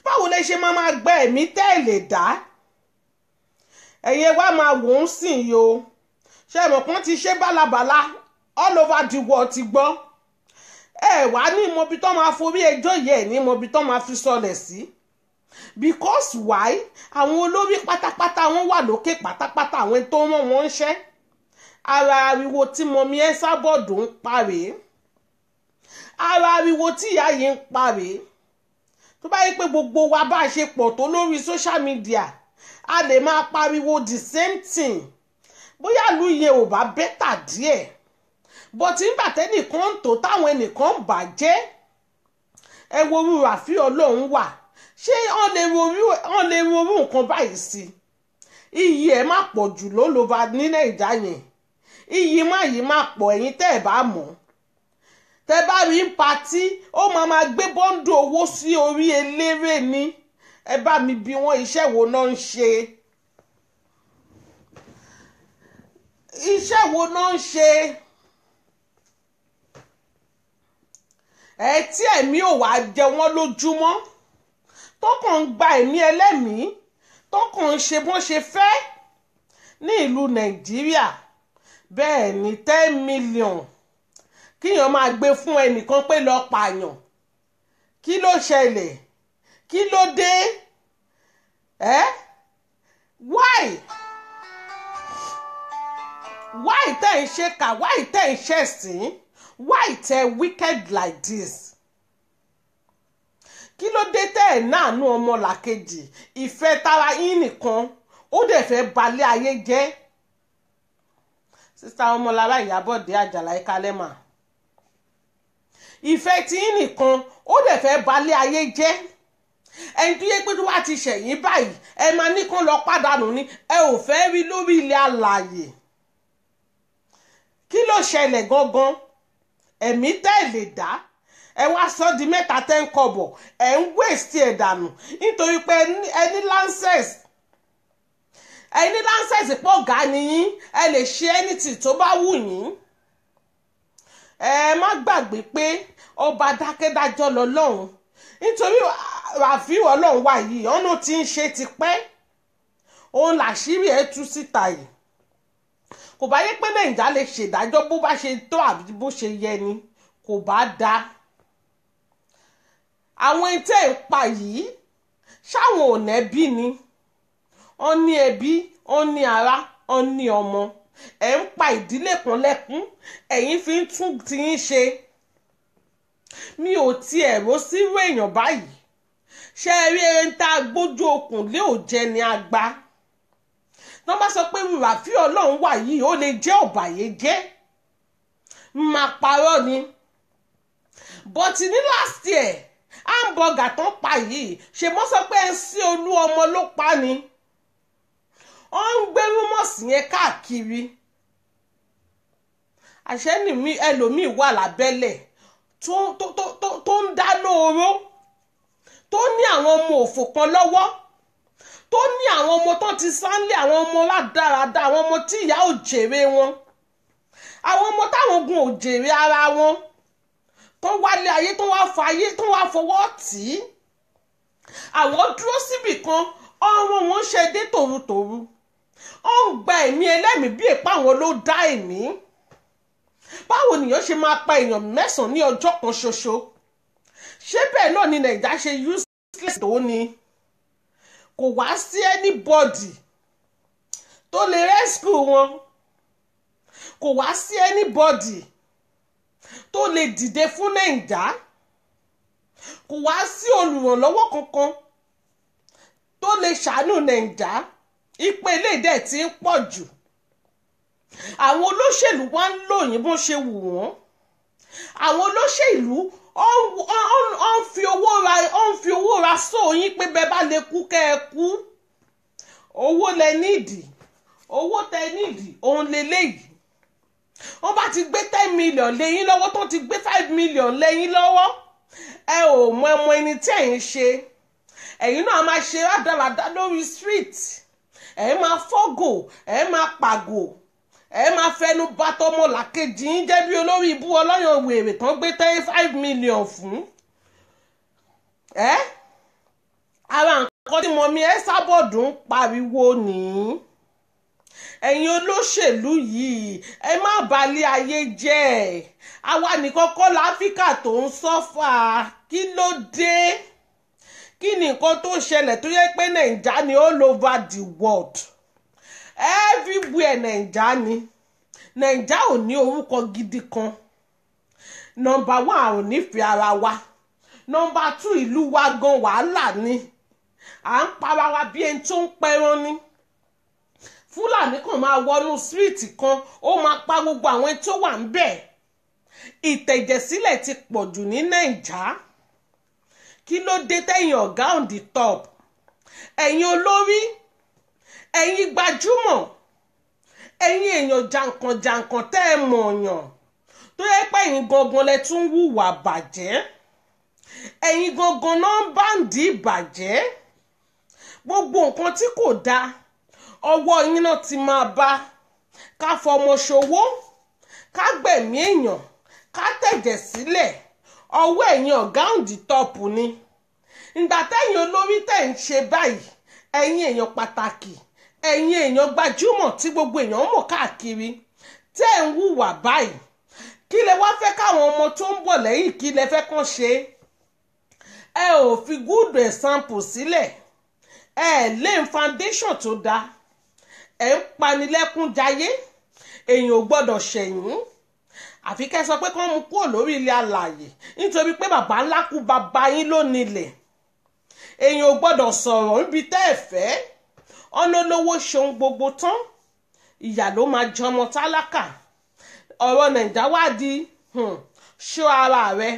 Báwo lẹ ṣe máa gbẹ ẹ̀mí tẹ́lẹ̀ dá ẹ̀yẹ wá máa wò ó sìn yìí o ṣe mọ̀ kán ti ṣe bálabàla all over the world ti gbọ́ wá ní ìmọ̀bí tó máa forí ẹjọ́ yẹ ní ìmọ̀bí tó máa fi sọlẹ̀ sí because why àwọn olórí pátápátá wọn wà lókè pátápátá àwọn tó rán wọn ń ṣẹ́ ara ariwo tí mọ̀mí ẹ sábọ̀dù ń parè ara ariwo tí ìyá yìí ń parè tó bá yẹ pé gbogbo wa bá ṣe pọ̀ tó lórí social media a lè máa pariwo the same thing bóyá ìlú yẹn ò bá bẹ́tà díẹ̀ bọ́tí nígbà tẹ́nìkan ń tò táwọn ẹnìkan ń bàjẹ́ ẹ wo orú Wàfíù Ọlọ́run wà ṣé wọ́n lè rorú nǹkan báyìí sí iyì ẹ̀ má pọ̀ jù ló ló bá ní nàìjà yẹn iyì má yìí má pọ̀ ẹ̀yin tẹ́ ẹ̀ bá mọ̀ tẹ́ bá rí patí ó máa gbé bọ́ńdù owó sí orí eléré ni ẹ bá mi bi wọ́n iṣẹ́ wo náà ń ṣe iṣẹ́ wo náà ń ṣe tí ẹ̀mí ò wá jẹ wọ́n lójúmọ́ tó kàn ń gba ẹ̀mí ẹlẹ́mìí tó kàn ń ṣe bọ́n ṣe fẹ́ ní ìlú Nàìjíríà bẹ́ẹ̀ ni 10 million kíyàn máa gbé fún ẹnìkan pé lọ́ọ́ pààyàn kí ló ṣẹlẹ̀ kí ló dé why tẹ́ ń ṣe kà why tẹ́ ń ṣe sìn why tẹ́ wicked like this kí ló dé tẹ́ ẹ̀ náànú ọmọ làkejì ìfẹ́ tara yín nìkan ó dẹ̀ fẹ́ balẹ̀ ayé jẹ́ sísá Ọmọlára Ìyábọ̀dé Àjàlá Ìkálẹ́mà ìfẹ́ tí yín nìkan ó dẹ̀ fẹ́ balẹ̀ ayé jẹ́ ẹni tó yẹ pé tó wá ti ṣẹ̀yìn báyìí ẹ máa ní kán lọ pàdánù ni ẹ ò fẹ́ rí lórí ilẹ̀ alààyè kí ló ṣẹlẹ̀ gangan ẹ̀mí tẹ́ ẹ̀ lè dá ẹ wá sọ di 3 10 kọ́bọ̀ ẹ ń wéèsì ẹ̀ dànù nítorí pé ẹni lancers pọ̀ gà nìyí ẹ lè ṣe anything tó bá wù yín ẹ má gbàgbé pé ọba dákẹ́dájọ́ lọ́lọ́run nítorí Wàfíù Ọlọ́run wà yìí ọ̀nà tí ń ṣe ti pẹ́ òun làṣírí ẹ̀ tú síta yìí kò bá yẹ pé nàìjà lè ṣèdájọ́ bó bá ṣe tó àbí bó ṣe yẹ ni kò bá dáa àwọn tẹ́ ń pa yìí ṣáwọn ò nẹ́bí ni wọ́n ní ẹbí wọ́n ní ará wọ́n ní ọmọ ẹ̀ ń pa ìdílé kan lẹ́kún ẹ̀yin fi ń tún tiyín ṣe. Mi ò tiẹ̀ rò sírú èèyàn báyìí. Ṣé ẹ rí ẹni tá a gbójú okùn lé òjẹ́ ni a gbá? Tí wọ́n bá sọ pé Rafiu Ọlọ́run wà yìí ó lè jẹ́ ọ̀bàyéjẹ́, máa parọ́ ni. But ní last year hamburger tán pa yìí ṣe mọ́ sọ pé MC Olúọmọ ló pa ni. Ó ń gbé rúmọ̀sì yẹn káàkiri. Àṣẹ ni ẹlòmíì wà lábẹ́lẹ̀ tó ń dáná oró, tó ní àwọn ọmọ òfò kan lọ́wọ́, tó ní àwọn ọmọ tó ti sánlé, àwọn ọmọ rádaràda, àwọn ọmọ tí ìyá ò jèrè wọn, àwọn ọmọ táwọn ogun ò jèrè ara wọn, tó wálé ayé tó wá fàyè tó wá fọwọ́ tì í. Àwọn dúró síbì kan ọrùn wọn ṣe dé tòrutòru, ó ń gba ẹ̀mí ẹlẹ́mìí bí èpá àwọn ló dá ẹ̀mí. Báwo nìyẹn ṣe máa pa èèyàn 9 ní ọjọ́ kan ṣoṣo? Ṣé bẹ́ẹ̀ náà ni Nàìjíríà ṣe useless tó ni? Kò wá sí anybody tó lè rescue wọn, kò wá sí anybody tó lè dìde fún Nàìjíríà, kò wá sí olùrànlọ́wọ́ kankan tó lè ṣàánú Nàìjíríà. Ìpele dẹ̀ ti ń pọ̀ jù. Àwọn olóṣèlú wá ń lòyìn bó ṣe wù wọ́n. Àwọn olóṣèlú ó ń fi owó ra sóyìn pé bẹ́ẹ̀ bá lè kú kẹ́ ẹ kú. Owó lẹ nídìí, owó tẹ nídìí òun leléyìí. Wọ́n bá ti gbé 10 million lẹ́yìn lọ́wọ́, tó ti gbé 5 million lẹ́yìn lọ́wọ́, ẹ ò mọ ẹmọ ẹni tí ẹ̀yin ṣe. Ẹ̀yin náà máa ṣe rádaràda lórí street, ẹ máa fọ́gò, ẹ máa pàgò, ẹ máa fẹnu bá tọmọ làkejì yín jẹ́ bí olórí ibú ọlọ́yàn wèrè tán gbé 5 million fún. Ara nǹkan tí mọ̀mí ẹ sábọ̀dù ń pariwo nìyí. Ẹ̀yin olóṣèlú yìí ẹ má balẹ̀ ayé jẹ́. Àwa nìkan kọ́ l'Áfíríkà tó ń sọ́fà. Kí ló dé? Kí ni nǹkan tó ṣẹlẹ̀ tó yẹ pé Nàìjíríà ni all over the world? Everywhere Nàìjíríà ni. Nàìjíríà ò ní orúkọ gidi kan. Number 1 ò nífẹ̀ẹ́ ara wa. Number 2 ìlú wa gan wàhálà ni. À ń para wa bí ẹni tó ń pẹran ni. Fúlàní kan máa wọnú síríìtì kan, ó máa pa gbogbo àwọn tó wà ń bẹ̀. Ìtẹ̀jẹ̀sílẹ̀ ti pọ̀ jù ní Nàìjíríà. Kí ló dé tẹ̀yin ọ̀gá on the top? Ẹ̀yin olórí, ẹ̀yin gbajúmọ̀, ẹ̀yin èèyàn jàǹkànjàǹkàn tẹ́ ẹ mọ̀ọ̀yàn tó yẹ pé ẹ̀yin gangan lẹ tún hùwà bàjẹ́. Ẹ̀yin gangan náà ń báǹdì ìbàjẹ́. Gbogbo nǹkan tí kò dáa ọwọ́ yín náà ti máa bá. Ká fọmọ ṣòwò, ká gbẹ̀mí èèyàn, ká tẹ̀jẹ̀ sílẹ̀, ọwọ́ ẹ̀yin ọ̀gá on the top ni. Ìgbà tẹ́yin olórí tẹ̀ ń ṣe báyìí, ẹ̀yin èèyàn pàtàkì, ẹ̀yin èèyàn gbajúmọ̀ tí gbogbo èèyàn mọ̀ káàkiri tẹ́ ń hùwà báyìí, kí lẹ wá fẹ́ káwọn ọmọ tó ń bọ̀ lẹ́yìn kí lẹ fẹ́ kàn ṣe? Ẹ ò fi good example sílẹ̀, ẹ lé foundation tó dáa, ẹ ń panilẹ́kúnjayé, èèyàn ò gbọ́dọ̀ ṣẹ̀yìn. Àfi kẹ́ sọ pé kán mú kúrò lórí ilẹ̀ alààyè nítorí pé bàbá ńlá kú bàbá yín ló nílẹ̀. Èèyàn ò gbọ́dọ̀ sọ̀rọ̀ níbi tẹ́ ẹ fẹ́. Ọ̀nà olówó ṣohun gbogbo tán, ìyà ló máa jọmọ tálákà. Ọ̀rọ̀ Nàìjíríà wá di ṣọ́ ara rẹ.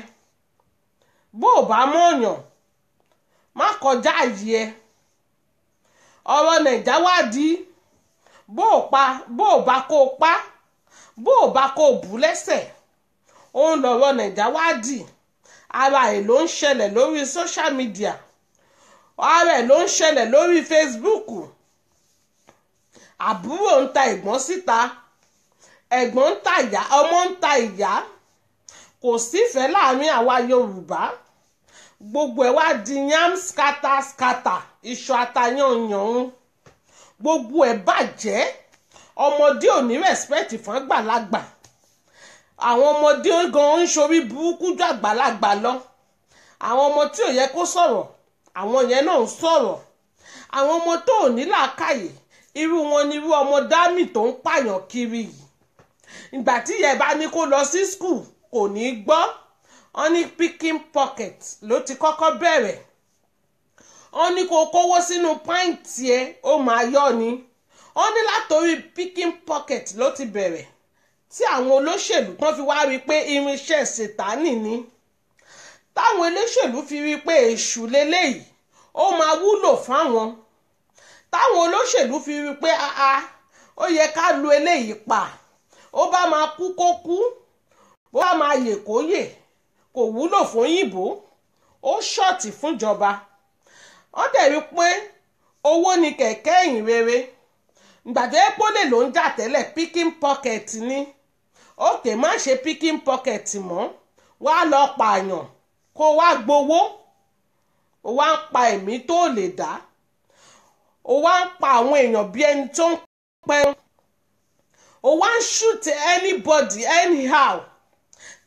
Bó o bá mọ̀ọ̀yàn, má kọjá àyè ẹ. Ọ̀rọ̀ Nàìjíríà wá di bó o bá kó o pa, bó o bá kó o bù lẹ́sẹ̀. Òun lọ̀rọ̀ Nàìjíríà wá di. Ara ẹ̀ ló ń ṣẹlẹ̀ lórí social media. Ara ẹ̀ ló ń ṣẹlẹ̀ lórí Facebook. Àbúrò ń ta ẹ̀gbọ́n síta, ẹ̀gbọ́n ń ta ìyá, ọmọ ń ta ìyá. Kò sífẹ̀ẹ́ láàrin àwa Yorùbá. Gbogbo ẹ̀ wá di yam scatter, iṣu atayanyan. Gbogbo ẹ̀ bàjẹ́. Ọmọdé ò ní respect fún àgbàlagbà. Àwọn ọmọdé gan ń ṣorí burúkú ju àgbàlagbà lọ. Àwọn ọmọ tí ò yẹ kó sọ̀rọ̀, àwọn yẹn náà ń sọ̀rọ̀. Àwọn ọmọ tó ò ní làákàyè irú wọn ni irú ọmọ dámì tó ń pààyàn kiri yìí. Ìgbà tí ìyá ẹ̀ bá ní kó lọ sí school kò ní gbọ́. Wọ́n ní picking pocket ló ti kọ́kọ́ bẹ̀rẹ̀. Wọ́n ní kó kówó sínú pàǹtì ẹ̀ ó máa yọ ni. Wọ́n ní látòrí picking pocket ló ti bẹ̀rẹ̀ tí àwọn olóṣèlú tán fi wá rí i pé irinṣẹ́ ṣètánì ni. Táwọn olóṣèlú fi rí i pé èṣù leléyìí ó máa wúlò fáwọn. Táwọn olóṣèlú fi rí i pé ó yẹ ká lu eléyìí pa. Ó bá máa kú kó kú, bó bá máa yè kó yè, kò wúlò fún òyìnbó, ó ṣọ̀tì fúnjọba. Wọ́n dẹ̀ rí pé owó ni kẹ̀kẹ́ ìyìn rere. Ìgbàdé pólè ló ń jà tẹ́lẹ̀ picking pocket ni. Òkè má ṣe picking pocket mọ́, wá lọ pààyàn kó wá gbowó. Ó wá ń pa ẹ̀mí tó lè dá. Ó wá ń pa àwọn èèyàn bí ẹni tó ń pẹran. Ó wá ń shoot anybody anyhow.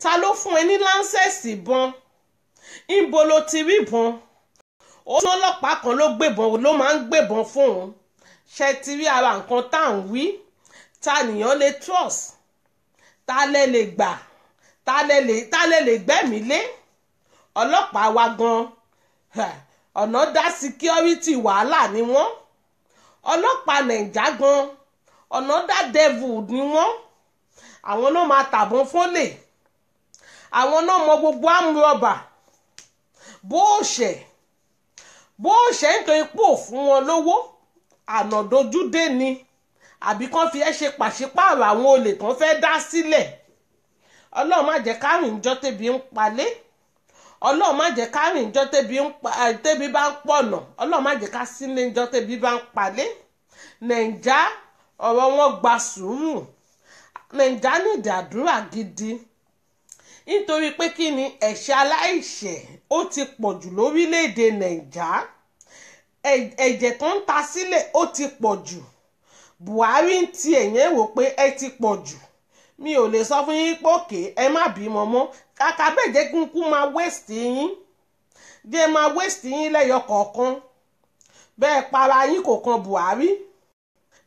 Ta ló fún ẹ ní láńsẹ̀sì ìbọn? Ìbo ló ti rí ìbọn? Ó tún ọlọ́pàá kan ló gbébọn ló máa ń gbébọn fún òun. Ṣé ti rí ara nǹkan tá à ń wí? Ta nìyàn lè trust? Ta lẹ lè gbà? Ta lẹ lè gbẹ́mìí lé? Ọlọ́pàá wa gan ọ̀nà dá security wàhálà ni wọ́n. Ọlọ́pàá Nàìjà gan ọ̀nà dá devil ni wọ́n. Àwọn náà máa tàbọn fólè. Àwọn náà mọ gbogbo àmúrọ̀bà. Bó ṣe nítorí pò fún wọn lówó ànàdójúdé ni àbí kán fi ẹ́ ṣe pàṣípààrọ̀ àwọn olè tán fẹ́ dá sílẹ̀. Ọlọ́run má jẹ́ ká rìn jọ́ tẹ́bi ń palẹ̀. Ọlọ́run má jẹ́ ká rìn jọ́ tẹ́bi bá ń pọ̀nà. Ọlọ́run má jẹ́ ká sílé jọ́ tẹ́bi bá ń palẹ̀. Nàìjà ọ̀rọ̀ wọn gba sùúrù. Nàìjà ní ìdàdúrà gidi. Nítorí pé kí ni ẹ̀ṣẹ̀ aláìṣẹ̀ ó ti pọ̀jù lórílẹ̀‐èdè Nàìjà. Ẹ̀jẹ̀ tó ń ta sílẹ̀ ó ti pọ̀jù. Buhari ń ti ẹ̀yẹ́ wò pé ẹ ti pọ̀jù. Mi ò lè sọ fún yín pé òkè ẹ má bímọ mọ́. Kàkà bẹ́ẹ̀ jẹ́ kí n kú máa waste yín. Jẹ́ máa waste yín lẹ́yọ kọ̀ọ̀kan. Bẹ́ẹ̀ para yín kò kan Buhari.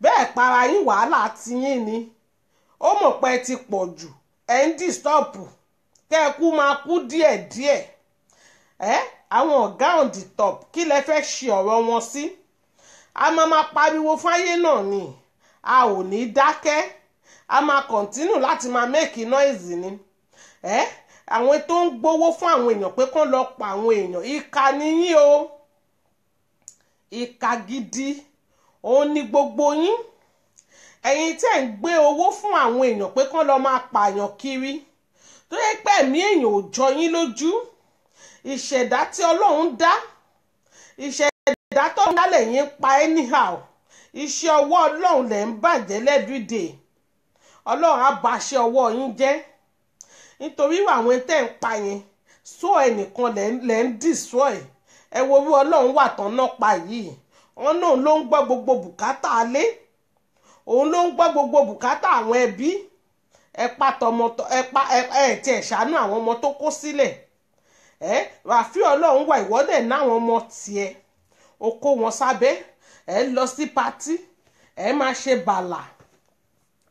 Bẹ́ẹ̀ para yín wàhálà ti yín ni. Ó mọ̀ pé ẹ ti pọ̀jù. Ẹ ń disturb. Kẹ́ ẹ kú máa kú díẹ̀díẹ̀. Àwọn ọ̀gá on the top kí lẹ fẹ́ ṣe ọ̀rọ̀ wọn sí? A máa pariwo fáyé náà ni. A ò ní dákẹ́. A máa continue láti máa make noise ni. Àwọn tó ń gbowó fún àwọn èèyàn pé kán lọ pa àwọn èèyàn. Ìkà nìyí o. Ìkà gidi. Òun ni gbogbo yín. Ẹ̀yin tẹ́ ń gbé owó fún àwọn èèyàn pé kán lọ máa pààyàn kiri. Tó yẹ pé ẹ̀mí èèyàn ò jọ yín lójú. Ìṣẹ̀dá tí Ọlọ́run dá. Ìṣẹ̀dá tó ń dálẹ̀ yín pa anyhow. Iṣẹ́ ọwọ́ Ọlọ́run lẹ̀ ń bàjẹ́ everyday. Ọlọ́run á ba iṣẹ́ ọwọ́ yín jẹ́. Nítorí àwọn tẹ́ ń pa yẹn sọ ẹnìkan lẹ̀ ń destroy. Ẹ wo bí Ọlọ́run wà tán náà pa yìí. Wọn náà ló ń gbọ́ gbogbo bùkátà alé. Òun ló ń gbọ́ gbogbo bùkátà àwọn ẹbí. Ẹ ti ẹ̀ ṣàánú àwọn ọmọ tó kó sílẹ̀. Ràfí Ọlọ́run wà ìwọ́dẹ̀ náwọn ọmọ tiẹ̀. O kó wọn sábẹ́. Ẹ lọ sí patí. Ẹ máa ṣe bàlà.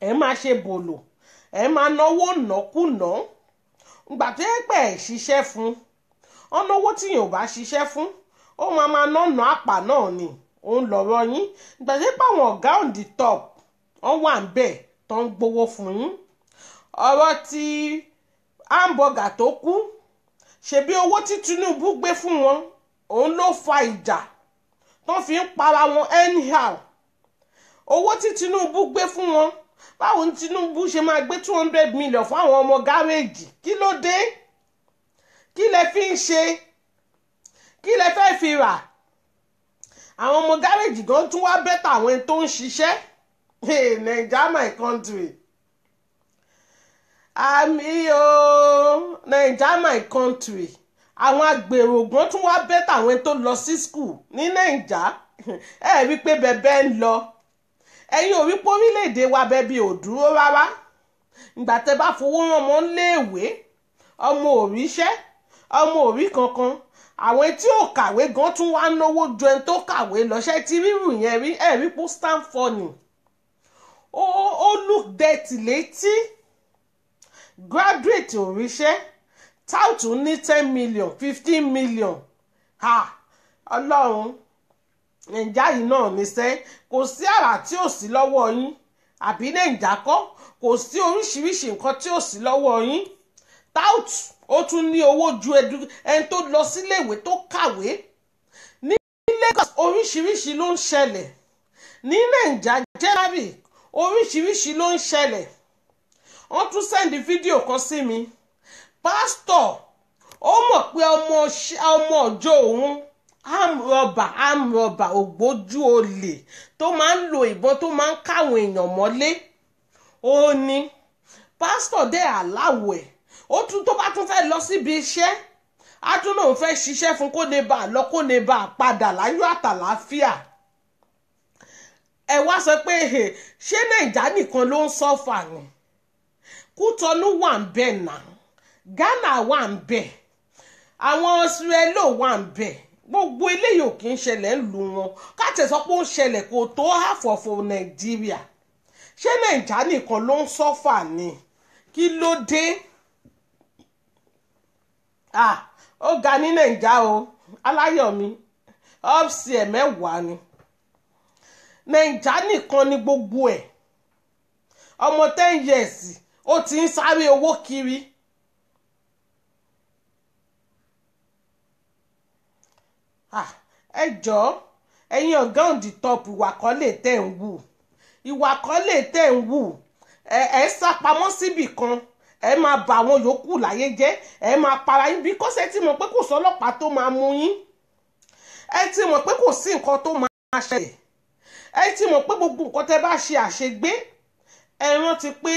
Ẹ máa ṣe bòlò. Ẹ máa náwó nàkúnà. Ìgbà tó yẹ pé ẹ̀ ṣiṣẹ́ fún. Ọ̀nà owó tí yóò bá ṣiṣẹ́ fún. Ó máa nọ́nà àpà náà ni. Òun lọ̀rọ̀ yín. Ìgbà tó yẹ pé àwọn ọ̀gá on the top. Wọ́n wà ń bẹ̀ tó ń gbowó fún yín. Ọ̀rọ̀ ti hamburger tó kú. Ṣebí owó tí Tinubu gbé fún wọn. Òun ló fa ìjà. Tó fi ń para wọn anyhow. Owó tí Tinubu gbé fún wọn. Báwo ni Tinubu ṣe máa gbé 200 million fún àwọn ọmọ gáréèjì? Kí ló dé? Kí lẹ fi ń ṣe? Kí lẹ fẹ́ fi rà? Àwọn ọmọ gáréèjì gan tún wá bẹ́tà àwọn ẹni tó ń ṣiṣẹ́. Naija my country. Àmì o, Naija my country. Àwọn agbèrò gan tún wá bẹ́tà àwọn ẹni tó lọ sí school ní Naija. Rí pé bẹ́ẹ̀ ń lọ. Ẹ̀yin ò rí pé orílẹ̀-èdè wa bẹ́ẹ̀ bí ò dúró rárá. Ìgbà tẹ́ bá fowó rán ọmọ léèwé, ọmọ ò ríṣẹ́, ọmọ ò rí kankan. àwọn tí ò kàwé gan tún wá náwó ju ẹni tó kàwé lọ. Ṣé ti rírù yẹn rí ẹ̀rí pó stand funny ó look dirty létí. Graduate ò ríṣẹ́ tout ní 10 million 15 million ọlọ́run nàìjà yìí náà níṣẹ́ kò sí àrà tí ò sí lọ́wọ́ yín àbí nàìjà kọ́ kò sí oríṣiríṣi nǹkan tí ò sí lọ́wọ́ yín. Tout ó tún ní owó ju ẹni tó lọ síléèwé tó kàwé ní Lagos. Oríṣiríṣi ló ń ṣẹlẹ̀ ní nàìjà jẹ́rìí oríṣiríṣi ló ń ṣẹlẹ̀. Wọ́n tún sẹ́ndì fídíò kan sí mi. Pásítọ̀ ó mọ̀ pé ọmọ ọjọ́ òun àmrọ̀bà ògbójú olè tó máa ń lo ìbọn tó máa ń káwọn èèyàn mọ́lé. Ó ní pásítọ̀ dé aláwọ̀ ẹ̀ ó tún tó bá tún fẹ́ lọ síbi iṣẹ́ á tún náà fẹ́ ṣiṣẹ́ fún kó lè bá lọ kó lè bá padà láyọ̀ àtàlàáfíà. Ẹ wá sọ pé ṣé nàìjà nìkan ló ń sọ́fà ni? Kútọ́nù wà ń bẹ̀ náà, Ghana wà ń bẹ̀, àwọn Australia wà ń bẹ̀. Gbogbo eléyìí ò kì í ṣẹlẹ̀ ń lu wọn. Káàtẹ̀ sọ pé ó ń ṣẹlẹ̀ kó tó àfọ̀fọ̀ Nàìjíríà. Ṣé nàìjà nìkan ló ń sọ́fà ni? Kí ló dé? Ó ga ní nàìjà o Aláyọ̀mí ọ́psì ẹ̀ mẹ́wàá ni. Nàìjà nìkan ni gbogbo ẹ̀. Ọmọ 10 years ó ti ń sáré owó kiri. Ẹ jọ̀ọ́ ẹ̀yin ọ̀gá òǹdí tọ́pù ìwà kan lè tẹ̀ ń wù ìwà kan lè tẹ̀ ń wù ẹ sá pamọ́ síbì kan ẹ máa bà àwọn yòókù láyé jẹ́ ẹ máa para yín bí kọ́sẹ̀ tí mọ̀ pé kò sọ́lọ́pàá tó máa mú yín ẹ ti mọ̀ pé kò sí nǹkan tó máa ṣẹlẹ̀ ẹ ti mọ̀ pé gbogbo nǹkan tẹ́ bá ṣe àṣegbé ẹ rántí pé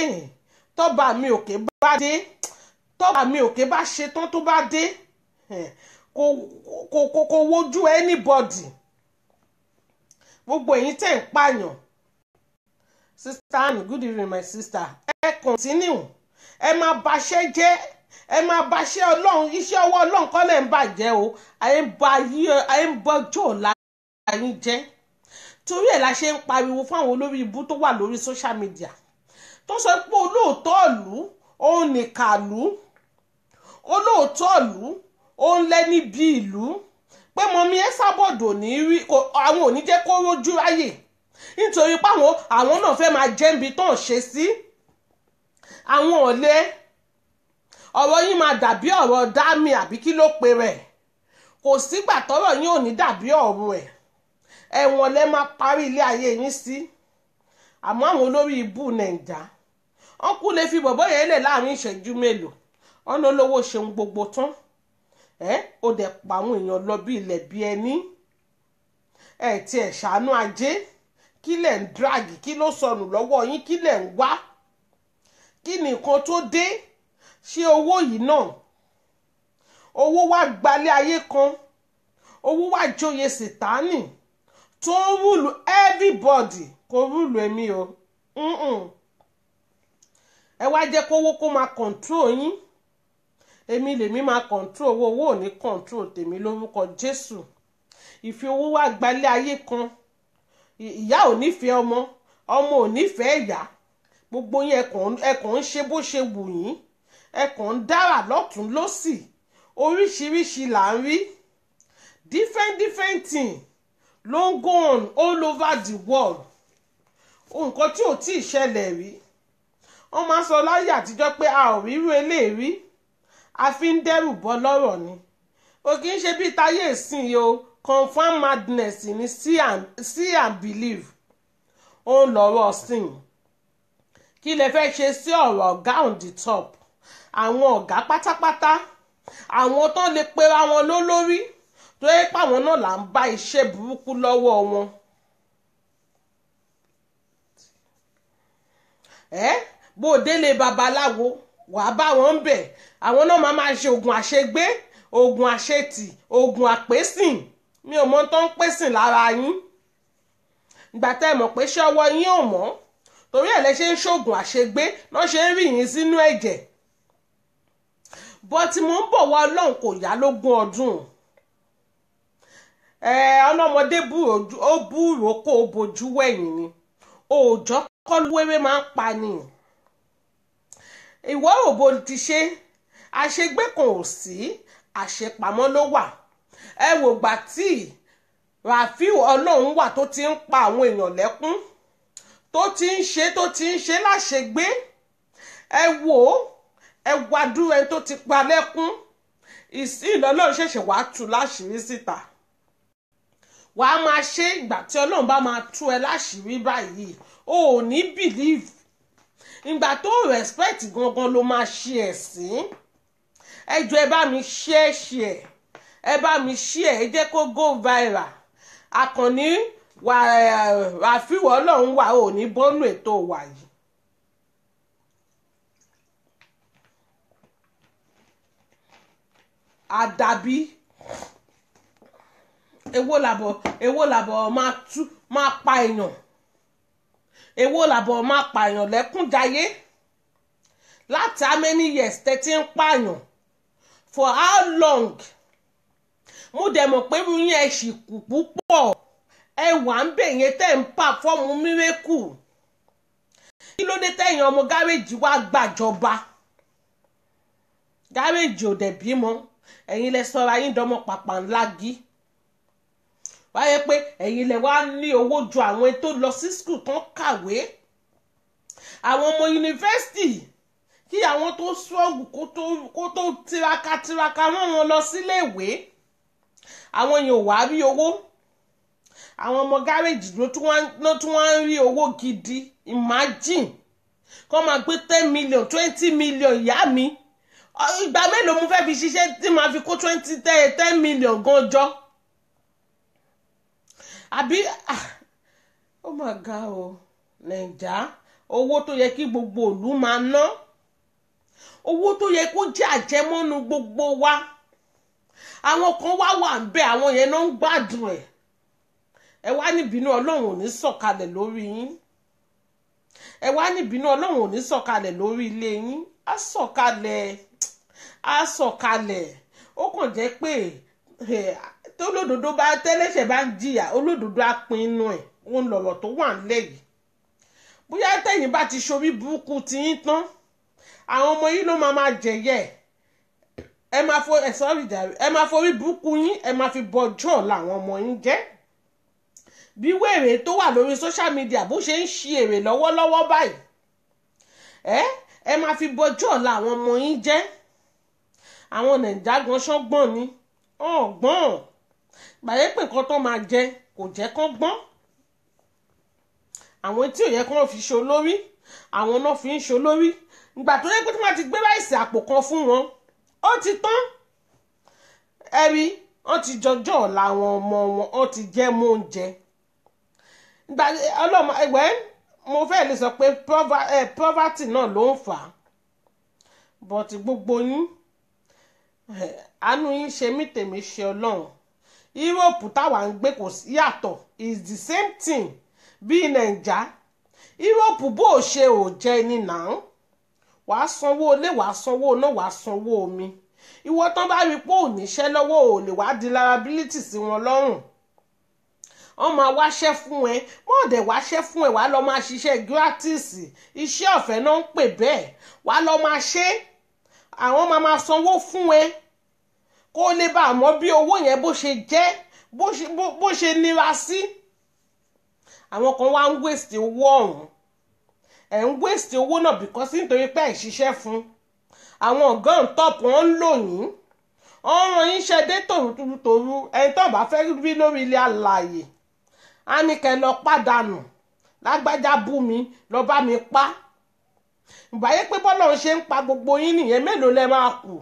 tọ́ba mi òkè bá dé tọ́ba mi òkè bá ṣe tán tó bá dé kò wojú anybody. Gbogbo ẹ̀yin tẹ́ ń pààyàn sister Annie, good evening my sister. Ẹ continue ẹ máa baṣẹ́ jẹ́ ẹ máa baṣẹ́ ọlọ́run iṣẹ́ ọwọ́ ọlọ́run kọ́ lẹ̀ ń bàjẹ́ o ayé ń bọ́jọ́ ọ̀la yín jẹ́ torí ẹ̀ la ṣe ń pariwo fún àwọn olórí ibú tó wà lórí social media tó sọ pé olóòótọ́ ìlú òun nìkàlú olóòótọ́ ìlú òun lẹ́ni bí ìlú pé mọ̀mí ẹ sábọ̀dọ̀ ní rí àwọn ò ní jẹ́ kó rójú ráyè nítorí pé àwọn náà fẹ́ máa jẹ́ ibi tó ń ṣe sí àwọn ọ̀lẹ ọ̀rọ̀ yín máa dàbí ọ̀rọ̀ dámì àbí kí ló pe rẹ̀ kò sígbà tọ́rọ̀ yín ò ní dàbí ọ̀rọ̀ ẹ̀ ẹ̀wọ̀n lẹ máa parí ilé ayé yín sí àmọ́ àwọn olórí ibú nàìjà wọn kú lè fi bọ̀bọ́ yẹn lẹ̀ láàrin ìṣẹ́jú mélòó ọ̀nà olówó ṣeun gbogbo tán ó dẹ̀ pa àwọn èèyàn lọ bí ilẹ̀ bí ẹni tí ẹ̀ ṣàánú ajé kí lẹ̀ ń dragi kí ló sọnù lọ́wọ́ yín kí lẹ̀ ń wá kí nìkan tó dé ṣé owó yìí náà owó wá gbalẹ̀ ayé kan owó wá joyè sìtánì tó ń rúlù everybody kò rúlù èmi o ẹ wá jẹ́ kówó kó máa control yín èmi lèmi máa control owó ò ní control tèmi lórúkọ Jésù ìfi owó wá gbalẹ̀ ayé kan ìyá ò nífẹ̀ẹ́ ọmọ ò nífẹ̀ẹ́ ìyá gbogbo yín ẹkàn ń ṣe bó ṣe wù yín ẹkàn ń dára lọ́tún lọ́sì oríṣiríṣi là ń rí different thing ló ń go on all over the world nǹkan tí ò tí ì ṣẹlẹ̀ rí wọ́n máa sọ láyé àtijọ́ pé a ò rírú eléèrí a fi ń dẹ́rù bọ́ lọ́rọ̀ ni o kì í ṣe bí táyé ìsìn yìí o confirm madness ni see and believe ó ń lọ́rọ̀ sìn kí lẹ fẹ́ ṣe sí ọ̀rọ̀ ọ̀gá on the top àwọn ọ̀gá pátápátá àwọn tó lè pera wọn lólórí tó yẹ pé àwọn náà là ń bá iṣẹ́ burúkú lọ́wọ́ wọn. bó délé babaláwo wàá bá wọn bẹ̀ àwọn náà máa ṣe oògùn àṣegbé oògùn àṣetì oògùn àpésìn mi ò mọ tó ń pèsìn lára yín ìgbà tẹ́ ẹ mọ̀ pé ṣé ọwọ́ yín ò mọ́ torí ẹ̀ lẹ ṣe ń ṣoògùn àṣegbé náà ṣe ń rí yín sínú ẹ̀jẹ̀ bọ́ tí mo ń bọ̀ wá ọlọ́run kò yá lógún ọdún ọlọ́mọdé ó bú ìrókò ó bojú wẹ̀yìn ni òòjọ́ kọ́ wéré máa ń pa ni ìwọ òbò ti ṣe àṣegbé kan ò sí àṣepamọ́ ló wà ẹ wò gbà tí Rafiu Ọlọ́run wà tó ti ń pa àwọn èèyàn lẹ́kún tó ti ń ṣe láṣegbé ẹ wò ẹ wádùú ẹni tó ti pa lẹ́kún ìsìn Ọlọ́run ṣẹ̀ṣẹ̀ wàá tú láṣìírí síta wàá máa ṣe ìgbà tí Ọlọ́run bá máa tú ẹ láṣìírí báyìí o ò ní believe ìgbà tó respect gangan ló máa ṣe ẹ̀sìn ẹ jọ̀ọ́ ẹ bá mi share ẹ bá mi share ẹ jẹ́ kó go viral Àkànní Rafiu Ọlọ́run wà ò ní bọ́nú ètò wà yìí. Àdàbí èwo làbọ̀ máa pa èèyàn èwo làbọ̀ máa pa èèyàn lẹ́kúnjayé láti how many years tẹ́tí ń pààyàn for how long mo dẹ̀ mọ̀ pé yín ẹ ṣì kù púpọ̀ ẹ wà ń bẹ̀ yẹn tẹ́ ń pa fọ́ọ̀mù mírẹ́kù kí ló dé tẹ́yìn ọmọ gáréèjì wá gbàjọba gáréèjì ò dẹ̀ bímọ ẹ̀yin lẹ sọra yín dọmọ pàpà ńlá gí wáyé pé ẹ̀yin lẹ wá ní owó ju àwọn tó lọ sí skul tán kàwé àwọn ọmọ yunifásitì kí àwọn tó ṣọ́ọ̀gù kó tó tiraka rán wọn lọ síléèwé àwọn yẹn ò wá rí owó àwọn ọmọ gáréèjì ló tún wá ń rí owó gidi imagine kọ́ máa gbé 10 million 20 million ìyá mi ìgbà mélòó mo fẹ́ fi ṣiṣẹ́ tí màá fi kó 10 million gan jọ àbí ó mà ga o nàìjà owó tó yẹ kí gbogbo ìlú máa ná owó tó yẹ kó jẹ́ àjẹmọ́nú gbogbo wa àwọn kan wà ń bẹ àwọn yẹn náà ń gbádùn ẹ wá níbínú Ọlọ́run ò ní sọ̀kalẹ̀ lórí yín ẹ wá níbínú Ọlọ́run ò ní sọ̀kalẹ̀ lórí ilé yín á sọ̀kalẹ̀ ó kàn jẹ́ pé tólódodo bá tẹ́lẹ̀ṣẹ̀ bá ń jìyà olódodo á pin inú ẹ̀ òun lọ̀rọ̀ tó wà nílẹ̀ yìí bóyá tẹ̀yìn bá ti ṣorí burúkú tí yín tán àwọn ọmọ yìí ló máa jẹ̀yẹ̀ ẹ máa forí burúkú yín ẹ máa fi bọjọ́ làwọn ọmọ yín jẹ́ bí wèrè tó wà lórí social media bó ṣe ń ṣe èrè lọ́wọ́lọ́wọ́ báyìí ẹ máa fi bọjọ́ làwọn ọmọ yín jẹ́ àwọn nàìjà gan ṣọ́gbọ́n ni ọ̀gbọ́n gbàyẹ pé nǹkan tó máa jẹ kò jẹ́ kán gbọ́n àwọn tí ò yẹ kán fi ṣolórí àwọn náà fi ń ṣolórí ìgbà tó yẹ pé tí wọ́n ti gbé ráìsì àpò kan fún wọn ó ti tán ẹ̀rí wọ́n ti jọjọ́ ọ̀la àwọn ọmọ wọn ó ti jẹ́ mọ́ oúnjẹ ìgbà ọlọ́mọ ẹgbẹ́ mo fẹ́ lè sọ pé poverty náà ló ń fà á but gbogbo yín àánú yín ṣe mí tèmi ṣe Ọlọ́run Europe táwa ń gbé kò sí yàtọ̀ is the same thing bí Nàìjà Europe bó o ṣe ò jẹ́ ní náà wàá sanwó ilé wàá sanwó náà wàá sanwó omi ìwọ tán bá rí pé ò níṣẹ́ lọ́wọ́ ò lè wá di liability sí wọn lọ́rùn wọ́n máa wáṣẹ́ fún ẹ wọ́n dẹ̀ wáṣẹ́ fún ẹ wàá lọ máa ṣiṣẹ́ gratis iṣẹ́ ọ̀fẹ́ náà ń pè bẹ́ẹ̀ wàá lọ máa ṣe àwọn máa sanwó fún ẹ kó lè bá àmọ́ bí owó yẹn bó ṣe jẹ́ bó ṣe nira sí àwọn kan wá ń waste owó ọ̀hún ẹ̀ ń waste owó náà because nítorí pé ẹ̀ ṣiṣẹ́ fún àwọn ọ̀gá on top wọ́n ń lò yín ọ̀ràn yín ṣe dé tòrútòrú ẹni tó bá fẹ́ rí lórí ilé alààyè á ní kẹ́ lọ pàdánù lágbájá bú mi lọ bá mi pa ìbáyé pé bọ́lọ́run ṣe ń pa gbogbo yín nìyẹn mélòó lẹ máa kù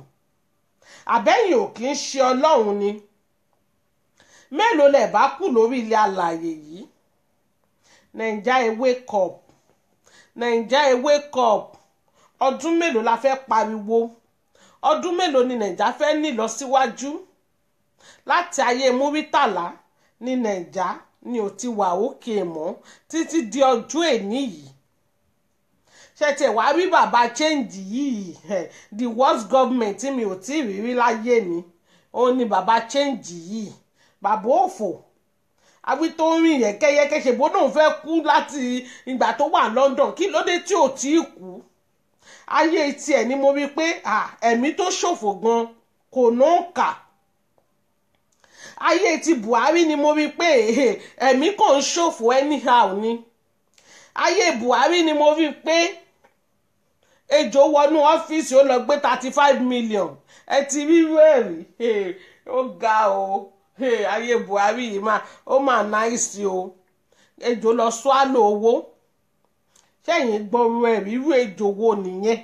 àbẹ́yìn ò kì í ṣe Ọlọ́run ni mélòó lẹ bá kù lórí ilé alààyè yìí Naija ẹ wake up Naija ẹ wake up ọdún mélòó la fẹ́ pariwo ọdún mélòó ni Naija fẹ́ ní lọ síwájú láti ayé Múrítàlá ní Naija ni ò ti wà òkè mọ́ títí di ọjọ́ èní yìí ṣẹ̀tẹ̀ wá rí bàbá change yìí the worst government tí mi ò tí ì rírí láyé mi òun ni bàbá change yìí bàbá òfò àwí tó ń rìn yẹ̀kẹ́yẹ̀kẹ́ ṣe bó náà fẹ́ kú láti ìgbà tó wà London, kí ló dé tí ò tí ì kú? Ayé tiẹ̀ ni mo rí pé ẹ̀mí tó ṣòfò gan kò náà kà. Ayé ti Buhari ni mo rí pé ẹ̀mí kò ń ṣòfò anyhow ni. Ayé Buhari ni mo rí pé ejò wọnú ọ́fíìsì ó lọ gbé 35 million. Ẹ ti rí wẹ̀rí, ó ga o. Ayé Buhari yìí ó máa náìsì o. Ejò lọ swallow owó. Ṣẹ́yìn gbọ́rú ẹ̀rí irú ejò wo nìyẹn?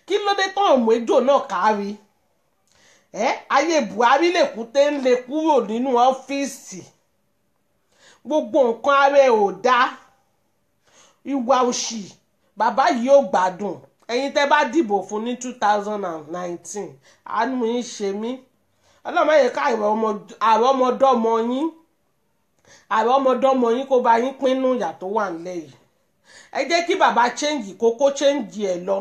Kí ló dé tán ọmọ ejò náà kárí? Ayé Buhari lè kú tẹ́ ń lè kúrò nínú ọ́fíìsì. Gbogbo nǹkan ara ẹ̀ ò dá. Ìwà òṣì bàbá yìí ò gbádùn. Ẹ̀yin tẹ́ bá dìbò fún ní 2019 àánú yín ṣe mí. Ọlọ́run má yẹ ká àrọ́mọdọ́mọ yín kó bá yín pinnu ìyà tó wà nílẹ̀ yìí. Ẹ jẹ́ kí bàbá change kókó change ẹ̀ lọ.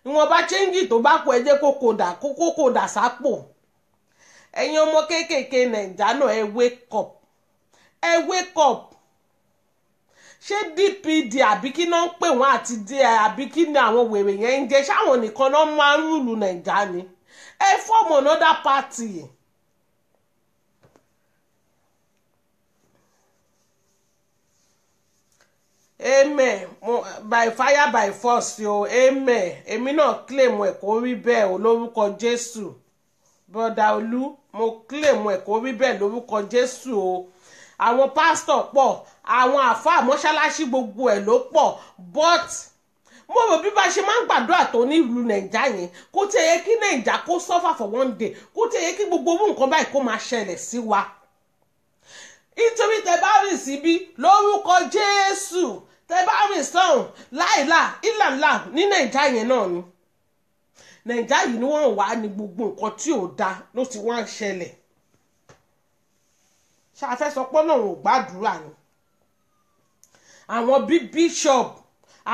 Ìwọ̀nba change tó bá kù ẹ jẹ́ kókó dà sápò. Ẹ̀yin ọmọ kéékèèké Nàìjíríà náà ẹ wake up. Ẹ wake up. Ṣé DPD àbí kí náà ń pè wọ́n àti àbí kí ni àwọn wèrè yẹn ń jẹ́? Ṣáwọn nìkan náà máa ń rúlu Nàìjíríà ni? Ẹ form another party. Amen. By fire by force yo. Amen. Èmi náà claim ẹ̀ kó rí bẹ́ẹ̀ o lórúkọ Jésù. Brother Olú, mo claim ẹ̀ kó rí bẹ́ẹ̀ lórúkọ Jésù o. Àwọn pásítọ̀ pọ̀, àwọn àfáà mọ́ṣáláṣí gbogbo ẹ̀ ló pọ̀, but mo rò bí bá ṣe máa ń gbàdúrà tó ní ìlú Nàìjíríà yẹn kó tí ẹ yẹ kí Nàìjíríà kó suffer for one day, kó tí ẹ yẹ kí gbogbo orú nǹkan báyìí kó máa ṣẹlẹ̀ sí wa. Nítorí tẹ bá rìn síbí lórúkọ Jésù, tẹ bá rìn sọ́hùn láìlà ìlàlà ní Nàìjíríà yẹn náà ni. Nàìjíríà yìí ni wọ́n wà ní gbogbo nǹkan tí ò dáa ló ti wá ń ṣẹlẹ̀. Ṣàfẹ́ sọ pé Ọlọ́run ò gbàdúrà ni. Àwọn big bishop,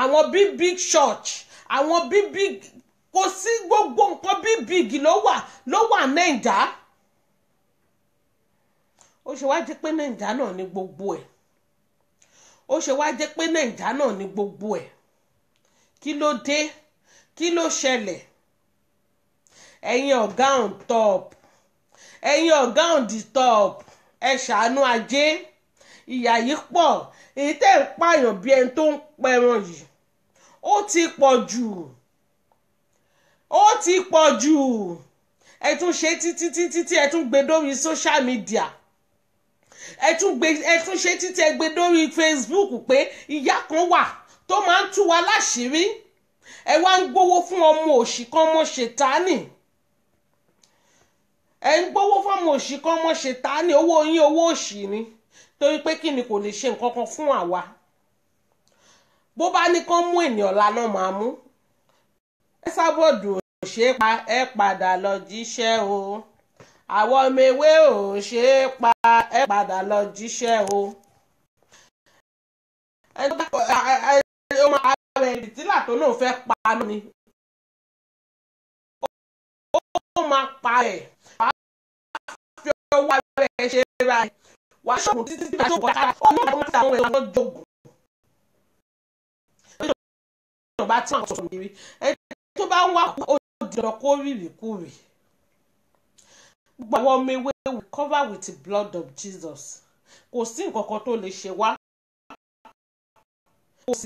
àwọn big church, àwọn big kò sí gbogbo nǹkan big ló wà Nàìjíríà. Ó ṣe wá jẹ́ pé Nàìjíríà náà ní gbogbo ẹ̀. Ó ṣe wá jẹ́ pé Nàìjíríà náà ní gbogbo ẹ̀. Kí ló dé? Kí ló ṣẹlẹ̀? Ẹ̀yin ọ̀gá on top. Ẹ̀yin ọ̀gá on the top. Ẹ ṣàánú ajé. Ìyà yìí pọ̀. Èyí tẹ́ ń pààyàn bí ẹni tó ń pẹran yìí. Ó ti pọ̀ jù. Ó ti pọ̀ jù. Ẹ tún ṣe títí ẹ tún gbé dórí social media. Ẹ tún ṣe títí ẹ gbé dórí Facebook pé ìyá kan wà tó máa ń tú wa láṣìírí. Ẹ wá ń gbowó fún ọmọ òṣì kan ọmọ ṣètánì. Ẹ ń gbowó fún ọmọ òṣì kan ọmọ ṣètánì. Owó yín owó òṣì ni. Torí pé kí ni kò lè ṣe nǹkan kan fún àwa. Bó bá ní kán mú ènìyàn lánàá máa mú. Ẹ sábọ̀dù ò ṣe é pa ẹ padà lọ jíṣẹ́ o. Àwọn ọmọ ewé ò ṣe é pa ẹ padà lọ jíṣẹ́ o. Ọmọ ààrẹ ìdílà tó náà fẹ́ pa náà ni. Ó máa pa ẹ̀. Wàá fi ọwọ́ rẹ̀ ṣe ra ẹ̀. Wàá ṣògùn títí tí wàá kára. Ó ní àwọn tí àwọn èèyàn jogun. Ìjọba tí wọ́n sọ̀rọ̀ kiri. Ẹ tó bá ń wá ó dìrọ̀ kó rírì kúrì. Gbogbo àwọn ọmọ ewé we cover with the blood of Jesus. Kò sí nǹkan kan tó lè ṣe wá. Kò sí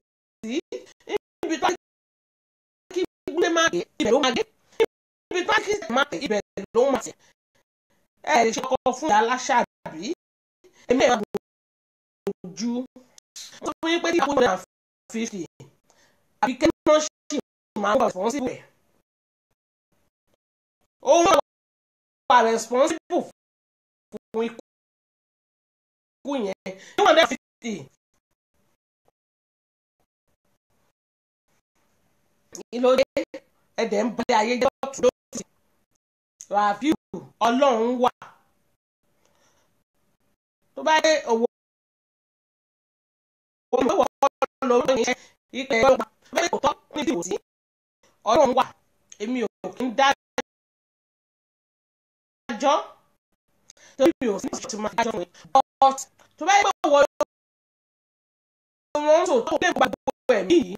ibi tó kí gbé máa gé ibẹ̀ ló máa gé. Ibi tó kí máa gé ibẹ̀ ló máa tẹ̀. Ẹ lè ṣe kọ́kọ́ fún ìyá aláṣàbí. Èmi ẹ̀ máa gbòjú. Wọ́n fún yín pé kí wọ́n náà 50. Àbí kí wọ́n ṣì máa ń bọ̀ fún síbẹ̀. Ó wà responsible fún ikú yẹn. Níwọ̀n dẹ́ 50. Ìlòdé ẹ̀dẹ̀ ń balẹ̀ ayé jẹ́ ọ̀tún lóṣì. Ràbíù Ọlọ́run wà. Tó bá dé owó ìwé lórí yẹn ìpè ẹ̀rọ bẹ́ẹ̀ kò tọ́ ní ìdìbò sí. Ọlọ́run wà. Èmi ò kí ń dájọ́. torí mi ò sí ti máa jọ wọn but tó bá yẹ pé wọ́n tó tó lè gbàgbọ́ ẹ̀mí yìí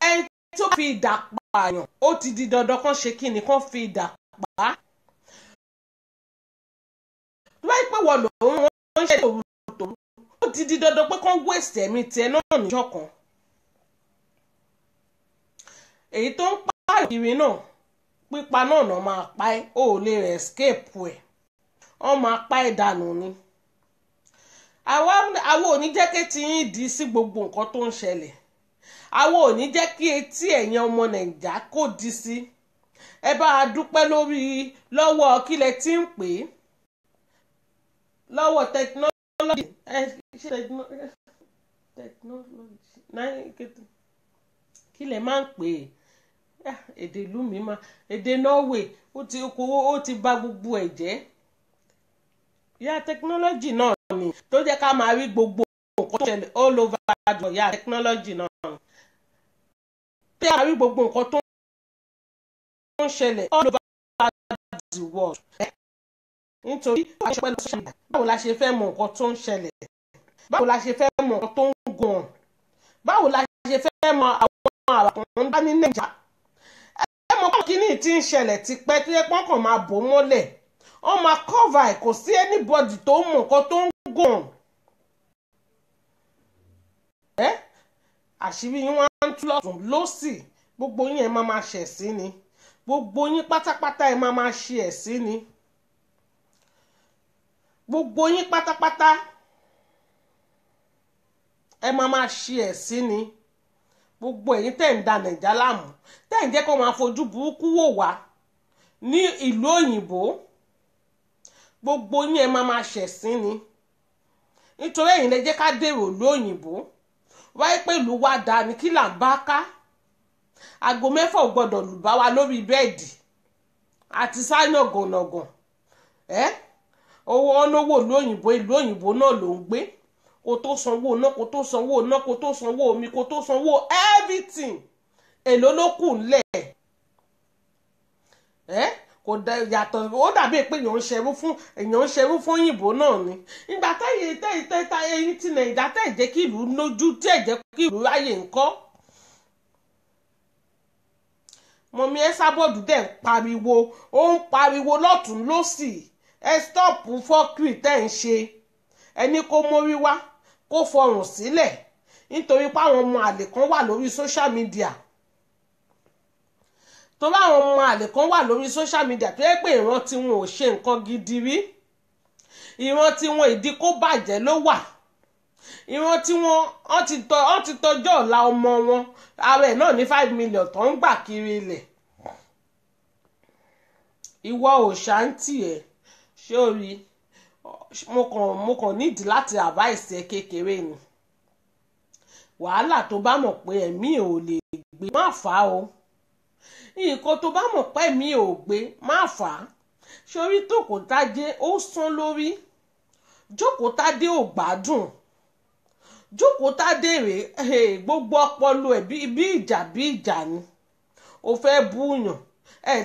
ẹni tó fi ìdà pààyàn ó ti di dandan kan ṣe kí ni kan fi ìdà pa á. tó bá yẹ pé wọ́n lòun wọ́n ń ṣe tòun ó ti di dandan pé kán wéṣì ẹ̀mí tiẹ̀ náà níjọ́ kan. èyí tó ń pààyàn kiri náà pípa náà náà máa pa ẹ́ ó lè rẹ̀ escape ẹ̀ wọ́n máa pa ẹ́ dànù ni. àwa ò ní jẹ́ kí etí yín di sí gbogbo nǹkan tó ń ṣẹlẹ̀ àwa ò ní jẹ́ kí etí ẹ̀yin ọmọ nàìjíríà kò di sí. ẹ bá a dúpẹ́ lọ́wọ́ kílẹ̀ tí ń pè é lọ́wọ́ technology kílẹ̀ máa ń pè é èdè ìlú mi máa èdè Norway ó ti bà gbogbo ẹ̀ jẹ́. ya technology náà ni tó jẹ́ ká máa rí gbogbo nǹkan tó ṣẹlẹ̀ all over the world ya technology náà ni tó yẹ ká rí gbogbo nǹkan tó ń ṣẹlẹ̀ all over the world. nítorí báwo la ṣe fẹ́ mọ nǹkan tó ń ṣẹlẹ̀ báwo la ṣe fẹ́ mọ nǹkan tó ń gùn báwo la ṣe fẹ́ mọ àwọn àràkùn ń bá ní nàìjíríà. ẹ mọ̀ pé kíní tí ń ṣẹlẹ̀ ti pẹ́ tó yẹ pọ́n kàn máa bò mọ́lẹ̀ wọ́n máa cover ẹ̀ kò sí anybody tó mọ̀ nǹkan tó ń gùn. àṣírí yín wọ́n á ń tú lọ́tún lọ́sì gbogbo yín ẹ máa ṣẹ̀ sí ni gbogbo yín pátápátá ẹ máa ṣe ẹ̀ sí ni gbogbo yín pátápátá ẹ máa ṣe ẹ̀ sí ni gbogbo ẹ̀yin tẹ̀ ń da nàìjà láàmú tẹ̀ ń jẹ́ kó máa fojú burúkú wò wá ní ìlú òyìnbó gbogbo yín ẹ máa ṣẹ̀ sí ni nítorí ẹ̀yin lè jẹ́ ká dèrò ìlú òyìnbó wáyé pé ìlú wa dá ní kí là ń bá ká aago 6 ò gbọ́dọ̀ lù bá wa lórí bẹ́ẹ̀dì àti sáyàn ọ̀gànàgàn owó ọlọ́wọ́ ìlú òyìnbó náà ló ń gbé kó tó sanwó náà kó tó sanwó náà kó tó sanwó omi kó tó sanwó everything èló ló kù ńlẹ̀ kò yàtọ̀ ó dàbí pé èèyàn ń ṣerú fún òyìnbó náà ni ìgbà ẹ̀yin ti nàìjíríà tẹ̀ jẹ́ kí ìlú lójú tẹ̀ jẹ́ kí ìlú ráyè ńkọ́. mọ̀mí ẹ sábọ̀dù dẹ̀ ó ń pariwo lọ́tún lọ́sì ẹ stọ́ọ̀pù fọ́kìrì tẹ̀ ń ṣe ẹni kó mórí wá kó fọrùn sílẹ̀ nítorí pé àwọn ọmọ àlè kan wà lórí social media torí àwọn ọmọ àlè kan wà lórí social media tó yẹ pé ìran tí wọn ò ṣe nǹkan gidi rí ìran tí wọn ìdí kó bàjẹ́ ló wà ìran tí wọ́n ti tọjọ́ ọ̀la ọmọ wọn ara ẹ̀ náà ní 5 million tó ń gbà kiri ilẹ̀ ìwọ ò ṣáǹtì ẹ̀ ṣé o rí mo kàn nídìí láti advice ẹ kékeré ni wàhálà tó bá mọ̀ pé ẹ̀mí ò lè gbé má fà á o nǹkan tó bá mọ̀ pé ẹ̀mí ò gbé má fà á sórí Jókòtádé ó sán lórí Jókòtádé ò gbádùn Jókòtádé rèé gbogbo ọpọlọ ẹ̀ bí ìjà ni ó fẹ́ búyàn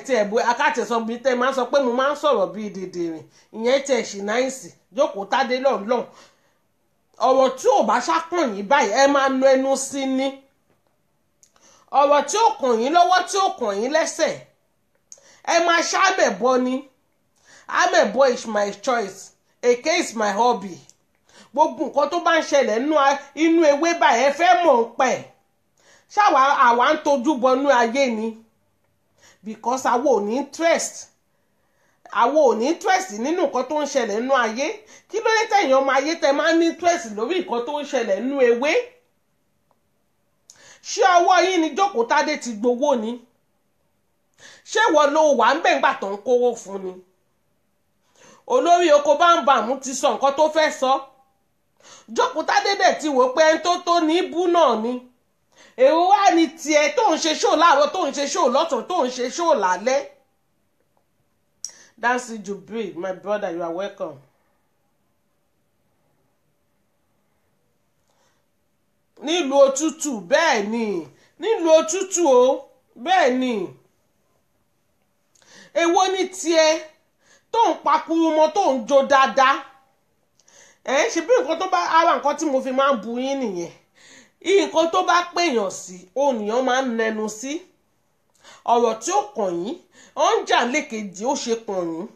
tí ẹ̀ bu akátẹ̀sọ bíi tẹ́ máa ń sọ pé mo máa ń sọ̀rọ̀ bíi dèdèrìn ìyẹn tẹ̀ ṣì náìsì Jókòtádé lọ́nlọ́n ọ̀rọ̀ tí ò bá ṣàkàn yín báyìí ẹ máa nu ẹnu sí ni ọ̀rọ̀ tí ó kàn yín lọ́wọ́ tí ó kàn yín lẹ́sẹ̀ ẹ máa ṣàbẹ̀bọ ni àbẹ̀bọ is my choice èké is my hobby gbogbo nǹkan tó bá ń ṣẹlẹ̀ inú ewé báyìí ẹ fẹ́ mọ̀ ń pẹ̀ ṣáwa àwa ń tojú bọnú ayé ni because àwa ò ní interest nínú nǹkan tó ń ṣẹlẹ̀ nínú ayé kí ló dé tẹ̀yìn ọmọ ayé tẹ máa ń ní interest lórí nǹkan tó ń ṣẹlẹ̀ nínú ewé ṣé ọwọ́ yín ni Jókòtádé ti gbowó ni ṣé wọ́n ló wà ń bẹ̀ǹgbà tó ń kówó fún ni olórí oko bámbàmù ti sọ nǹkan tó fẹ́ sọ Jókòtádé dẹ̀ ti wò pé ẹni tó ní bú náà ni èrò wá ní tiẹ̀ tó ń ṣe ṣó láàárọ̀ tó ń ṣe ṣó lọ́tọ̀ tó ń ṣe ṣó lálẹ́. Dancy Jubril, my brother, you are welcome. nílùú òtútù bẹ́ẹ̀ ni nílùú òtútù o bẹ́ẹ̀ ni èwo ní tiẹ̀ tó ń pakuru mọ́ tó ń jó dáadáa ṣe bí nǹkan tó bá ara nǹkan tí mo fi máa ń bu yín nìyẹn nǹkan tó bá pèèyàn sí ònìyàn máa ń nẹnu sí ọ̀rọ̀ tí ó kàn yín ó ń jà lékejì ó ṣe kàn yín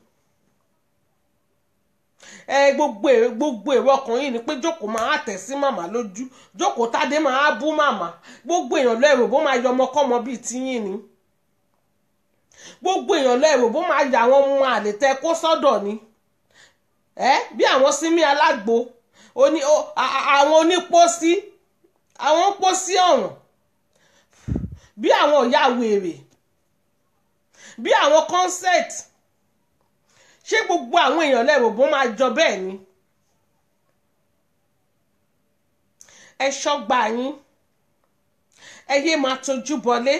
gbogbo èrò ọkàn yìí ni pé jókòó máa tẹ̀ sí màmá lójú jókòó tádé máa bú màmá gbogbo èèyàn lẹ́rù bó máa yọ ọmọkọ́mọ bíi tiyín ni gbogbo èèyàn lẹ́rù bó máa yà àwọn ọmọ àlè tẹ kó sọ́dọ̀ ni bí àwọn símí alágbo àwọn onípósí àwọn pósí ọ̀ràn bí àwọn ọ̀yà wèrè bí àwọn concert ṣé gbogbo àwọn èèyàn lẹ́rù bó máa jọ bẹ́ẹ̀ ni ẹ ṣọ́gbà yín ẹ yé máa tójú bọlé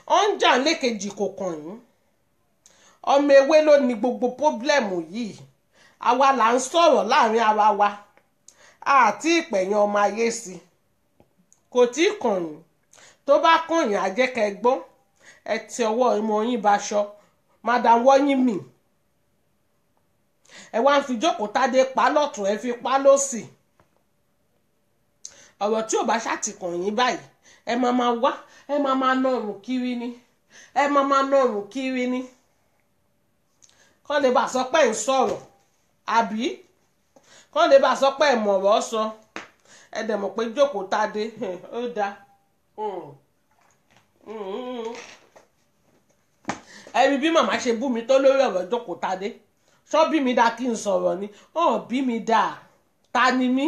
ó ń jà lékejì kò kàn yín ọmọ ewé ló ní gbogbo pọ́blẹ́mù yìí àwa là ń sọ̀rọ̀ láàrin ara wa àti ìpẹ̀yìn ọmọ ayé sí kò tí ì kàn yín tó bá kàn yín àjẹkẹ́ gbọ́n ẹ ti ọwọ́ ìmọ̀ yín baṣọ madam wọ́nyí mi ẹ wá ń fi jókòó tádé pa lọ́tún ẹ fi pa lọ́sì ọ̀rọ̀ tí ò bá ṣàtìkàn yín báyìí ẹ máa wá ẹ máa nọrùn kiri ni ẹ máa nọrùn kiri ni kọ́ lè bá sọ pé ń sọ̀rọ̀ àbí kọ́ lè bá sọ pé ń mọ̀rọ̀ sọ ẹ dẹ̀ mọ̀ pé jókòó tádé ó dáa ẹ̀rí bí màmá ṣe bú mi tó lórí ọ̀rọ̀ jókòó tádé ṣọ́ bí mi dá kí n sọ̀rọ̀ ni bí mi dá ta ni mí.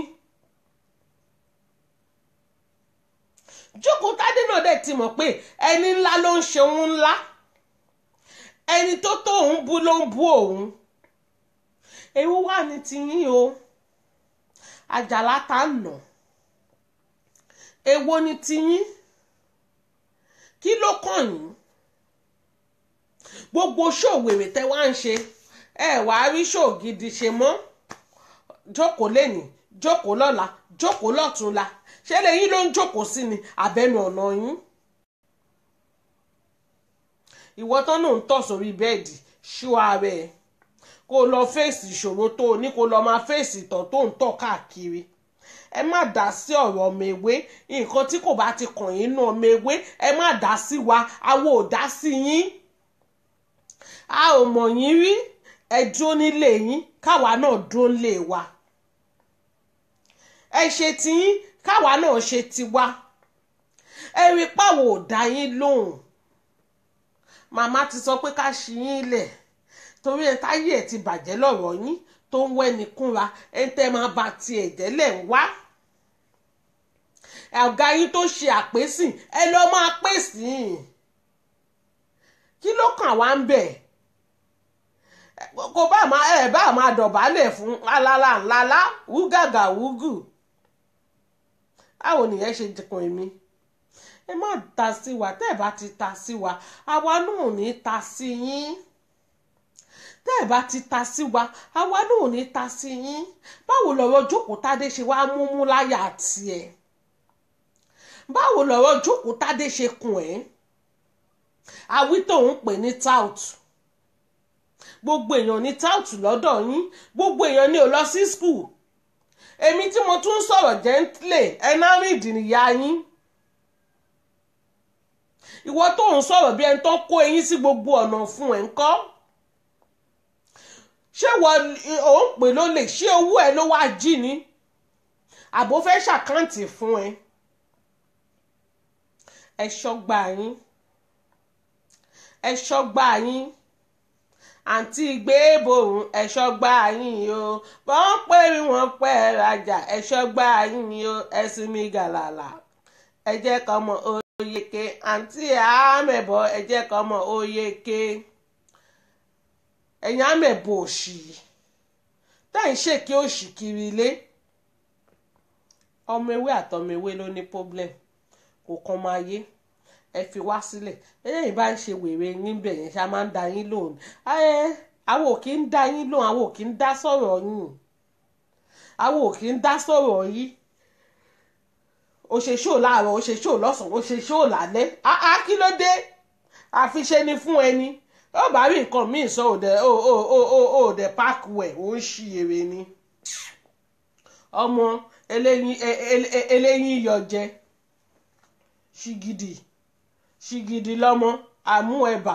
jókòó tádé náà dẹ̀ ti mọ̀ pé ẹni ńlá ló ń ṣe òun ńlá ẹni tó òun bú ló ń bú òun ewu wà ní tiyín o àjàlá ta nà èwo ní tiyín kí ló kàn yín gbogbo ṣòwèrè tẹ́ wá ń ṣe wàá rí ṣòó gidi ṣe mọ́ jókòó lẹ́nì jókòó lọ́la jókòó lọ́túnla ṣé lẹ́yìn ló ń jókòó sí ni àbẹ́nu ọ̀nà yín ìwọ tán náà ń tọ̀ sórí bẹ́ẹ̀dì ṣú ara ẹ̀ kó lọ fèsì ìṣòro tó o ní kó lọ máa fèsì ìtọ̀ tó ń tọ̀ káàkiri ẹ má dá sí ọ̀rọ̀ ọmọ ewé nǹkan tí kò bá ti kàn yín nú ọmọ ewé ẹ má dá sí wa àwa ò dá sí yín a ò mọ̀ yín rí ẹ dúró nílé yín káwa náà dúró nílé wa ẹ ṣe tiyín káwa náà ṣe tiwa ẹ rí pàwọ̀ ò dá yín lóhùn màmá ti sọ pé ká ṣí yín lẹ̀ torí ẹ táyé ẹ ti bàjẹ́ lọ́rọ̀ yín tó ń wẹ́ni kúnra ẹ ń tẹ́ máa bá tiẹ̀ jẹ́lẹ̀ ń wá ọ̀gá yín tó ṣe àpèsìn ẹ lọ máa pèsìn kí ló kàn wá ń bẹ̀ kò bá máa dọ̀bálẹ̀ fún lálálálá wúgàgà wúgù báwo nìyẹn ṣe dìkan èmi ẹ má ta sí wa tẹ́ ẹ bá ti ta sí wa àwa náà ò ní ta sí yín tẹ́ ẹ bá ti ta sí wa àwa náà ò ní ta sí yín báwo lọ̀rọ̀ jókòó tádé ṣe wá múmú láyà tiẹ̀ báwo lọ̀rọ̀ jókòó tádé ṣe kùn ẹ́ àwí tó ń pè ní tout gbogbo èèyàn ní tout lọ́dọ̀ yín gbogbo èèyàn ní ò lọ sí school èmi tí mo tún sọ̀rọ̀ gently enamid nìyá yín ìwọ tó ń sọ̀rọ̀ bí ẹni tó kó eyín sí gbogbo ọ̀nà fún ẹ̀ ń kọ́ ṣé wọ́n ò ń pè ló lè ṣé owó ẹ ló wá jí ni àbò fẹ́ ṣàkáǹtì fún ẹ ẹ ṣọ́gbà yín ẹ ṣọ́gbà yín àǹtí gbéborùn ẹ ṣọ́gbà yín o wọ́n pè mí wọ́n pẹ́ rajà ẹ ṣọ́gbà yín o ẹ sì mí gàlàlà ẹ jẹ́ kọ́ mọ oyeke àǹtí àmẹ̀bọ̀ ẹ jẹ́ kọ́ mọ oyeke ẹ̀yin àmẹ̀bọ̀ òṣì tẹ́ ń ṣèké òṣì kiri ilé ọmọ ewé àtọmọ ewé ló ní problem kò kàn máa yé ẹ fi wá sílẹ̀ ẹ̀yin bá ń ṣe wèrè yín bẹ̀ yẹn ṣá máa ń da yín lóhùn àwọn ò kí ń dá yín lóhùn àwọn ò kí ń dá sọ̀rọ̀ yín àwọn ò kí ń dá sọ̀rọ̀ yín ó ṣe ṣó láàárọ̀ ó ṣe ṣó lọ́sàn-án ó ṣe ṣó lálẹ́ kí ló dé àfiṣe ni fún ẹni ó bá rí nǹkan míì sọ òde park wẹ̀ ó ń ṣí èrè ni ọmọ eléyín yọjẹ ṣìgìdì lọ́mọ àmú ẹ̀bà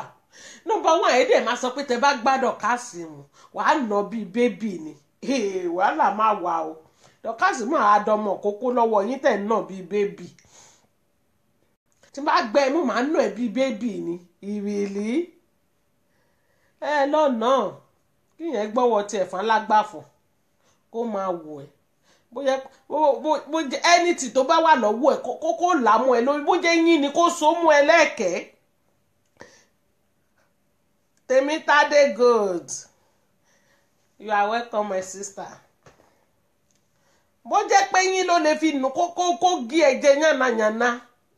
nọ́mbà wọn èdè máa sọ pé tẹ bá gbádọ̀ káàsì mu wàá nà bíi bébì ni wàhálà máa wà o dọ̀kásì mọ́ àádọ́mọ̀ kókó lọ́wọ́ yín tẹ̀ nà bíi bébì tí bá gbẹ mú màá nà ẹ́ bíi bébì ni ìrìlì lọ́nà kíyẹn gbọ́wọ́ tiẹ̀ fún alágbàfọ̀ kó máa wò ẹ́ bóyá ẹnìtì tó bá wà lọ́wọ́ ẹ̀ kó làámú ẹ lórí bóyá yín ni kó so mú ẹ lẹ́ẹ̀kẹ́. Temitade Gold, you are welcome my sister. Bó jẹ́ pé yín ló lè fi nù kó gé ẹ̀jẹ̀ yànnàyànnà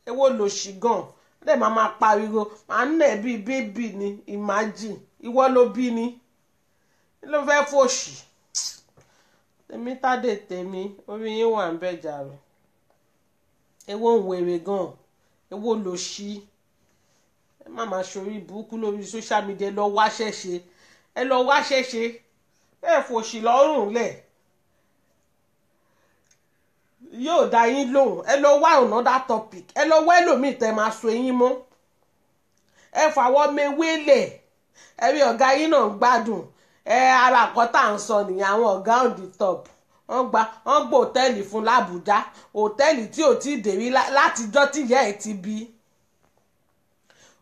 èwo lò sí gan lè máa pariwo máa ń nà ẹ́ bíi bébì ni imagine ìwọ ló bí ni ló fẹ́ fòṣì. Temitade tèmi orí yín wà ń bẹ̀ jàre èwo ń wèrè gan èwo lò sí ẹ má máa ṣorí burúkú lórí social media ẹ lọ wá ṣẹ̀ṣẹ̀ ẹ fòṣì lọ́rùn lẹ̀ yóò dá yín lóhùn ẹ lọ wá another topic ẹ lọ wá ẹlòmíì tẹ máa so eyín mọ́ ẹ fàwọ́ mewé lẹ̀ ẹ rí ọ̀gá yín náà gbádùn ara àkọ́tà ń sọ nìyẹn àwọn ọ̀gá on the top wọ́n gbà òtẹ́ẹ̀lì fún l'Àbújá òtẹ́ẹ̀lì tí ò tí ì dèrí látijọ́ tìyá ẹ̀ ti bí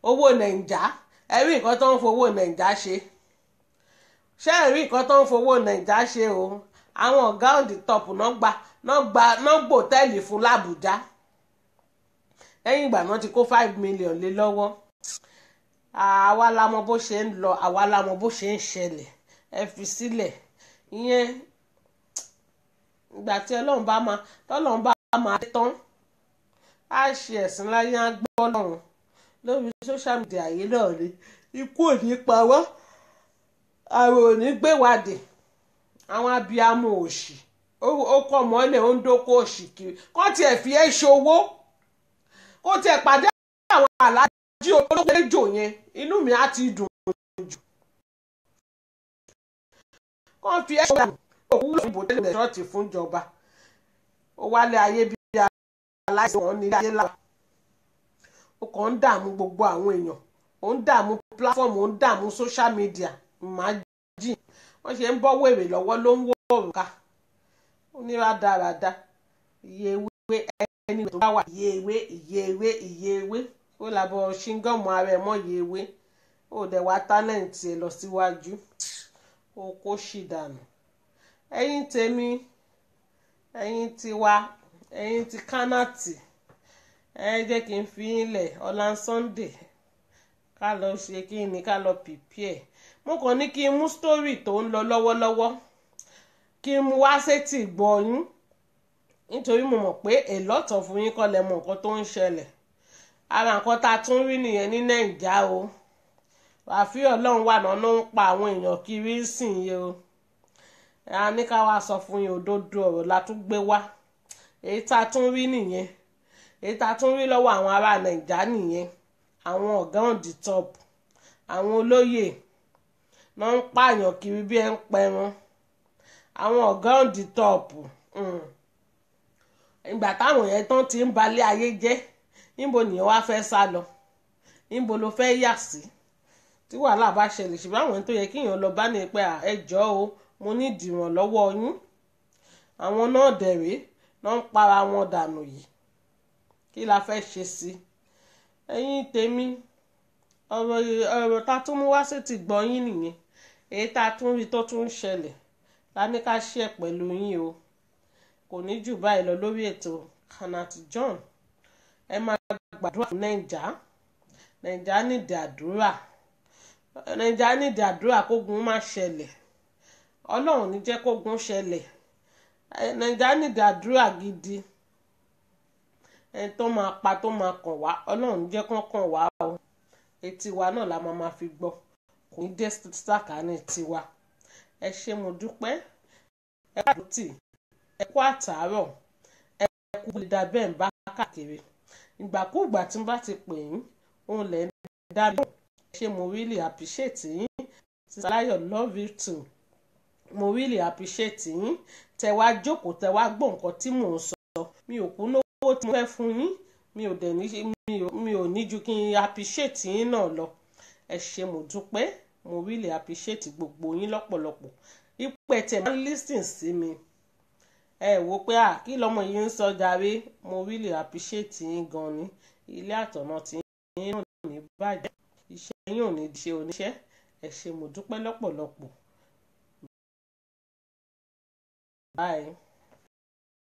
owó nàìjà ẹ rí nǹkan tó ń fowó nàìjà ṣe ṣé ẹ rí nǹkan tó ń fowó nàìjà ṣe o àwọn ọ̀gá on the top náà gbòtẹ́ẹ̀lì fún l'Àbújá lẹ́yìn ìgbà náà ti kó 5 million lé lọ́wọ́ àwa la mọ̀ bó ṣe ń lọ àwa la mọ̀ bó ṣe ń ṣẹlẹ̀ ẹ fi sílẹ̀ ìyẹn ìgbà tí Ọlọ́run bá máa dé tán á ṣe ẹ̀sìn láyé á gbọ́ lọ́run lórí social media yìí náà ni ikú ò ní pa wá àrùn ò ní gbéwàdì àwọn abiyamọ òṣì ó kọ́ mọ́lẹ̀ ó ń dókó òṣì kiri kó tiẹ̀ fi ẹ́ ṣòwò kó tiẹ̀ pàdé àwọn aláàjì olóko ejò yẹn inú mi á ti dùn jù kó fi ẹ́ ṣòwò òkú lórí ìbò tẹ́lẹ̀ ṣọ́ọ̀tì fún ìjọba ó wálé ayé bí aláìsàn wọn ní ayé lára ó kàn ń dààmú gbogbo àwọn èèyàn ó ń dààmú platform ó ń dààmú social media imagine wọ́n ṣe ń bọ́ wèrè lọ́wọ́ ló ń wọ́ òrùka oníràdaràda ìyèwé ẹni tó bá wà ìyèwé ó làbọ̀ ṣíngọ́ọ̀mù ara ẹ̀ mọ́ ìyèwé ó dẹ̀ wá tálẹ̀ǹtì ẹ̀ lọ síwájú ó kó ṣì dànù ẹ̀yin tèmi ẹ̀yin tiwa ẹ̀yin ti kánàtì ẹ jẹ́ kí n fi ilẹ̀ ọ̀la Sunday ká lọ ṣe kí ni ká lọ prepare mo kàn ní kí n mú story tó ń lọ lọ́wọ́lọ́wọ́ kí n mú wá sétí gbọ́ yín nítorí mo mọ̀ pé èlọ́tọ̀ fún yín kọ́ lẹ mọ̀ nǹkan tó ń ṣẹlẹ̀ ara nǹkan tá a tún rí nìyẹn ní Nàìjà o àfi Ọlọ́run wà náà ló ń pa àwọn èèyàn kiri sìn yìí o a ní ká wá sọ fún yín òdodo ọ̀rọ̀ la tún gbé wá èyí tá a tún rí nìyẹn èyí tá a tún rí lọ́wọ́ àwọn ará Nàìjà nìyẹn àwọn ọ̀gá on the top àwọn olóyè náà ń pààyàn kiri bí ẹ ń pẹran àwọn ọ̀gá on the top ìgbà táwọn yẹn tán ti ń balẹ̀ ayé jẹ́ níbo nìyẹn wá fẹ́ sá lọ níbo ló fẹ́ yà sí tí wàhálà bá ṣẹlẹ̀ ṣùgbọ́n àwọn tó yẹ kíyàn lọ bá ní pé ẹ jọ̀ọ́ o mo ní ìdìrànlọ́wọ́ yín àwọn náà dẹ̀rẹ́ náà ń para wọn dànù yìí kí la fẹ́ ṣe sí ẹ̀yin tèmi ọ̀rọ̀ ta tún mú wá sí ti gbọ́ yín nìyẹn èyí tá a tún rí tó tún ń ṣẹlẹ̀ la ní ká ṣe pẹ̀lú yín o kò ní jù báyìí lọ lórí ètò Hannah John ẹ máa gbàdúrà fún Nàìjà nídìí àdúrà Nàìjà nídìí àdúrà kógun má ṣẹlẹ̀ Ọlọ́run ní jẹ́ kógun ṣẹlẹ̀ Nàìjà nídìí àdúrà gidi ẹni tó máa pa tó máa kàn wá Ọlọ́run jẹ́ kán kàn wá o etí wa náà la máa fi gbọ́ kò ní dé sàkání tiwa ẹ ṣé mo dúpẹ́ ẹ kú àdútì ẹ kú àtàárọ̀ ẹ kú lè dá bẹ́ẹ̀ ń bá káàkiri ìgbàkúùgbà tí n bá ti pè yín òun lẹ̀ ń dá lóhùn ṣé mo really appreciate yín. Sister Láyọ̀, love you too. Mo really appreciate yín. Tẹ wá jókòó, tẹ wá gbọ́ nǹkan tí mò ń sọ. Mi ò kú lówó tí mo fẹ́ fún yín. Mi ò dẹ̀ ní mi ò ní ju kí n appreciate yín náà lọ. Ẹ ṣé mo dúpẹ́. Mo really appreciate gbogbo yín lọ́pọ̀lọpọ̀. Ipò tẹ̀ máa ń listen sí mi. Ẹ wò pé kí lọmọ yìí ń sọ jàre. Mo really appreciate yín gan ni. Ilé àtọ̀nà tí yín náà ní bàjẹ́. Iṣẹ́ yín ò ní ṣe oníṣẹ́. Ẹ ṣé mo dúpẹ́ lọ́pọ̀lọpọ̀. Bye.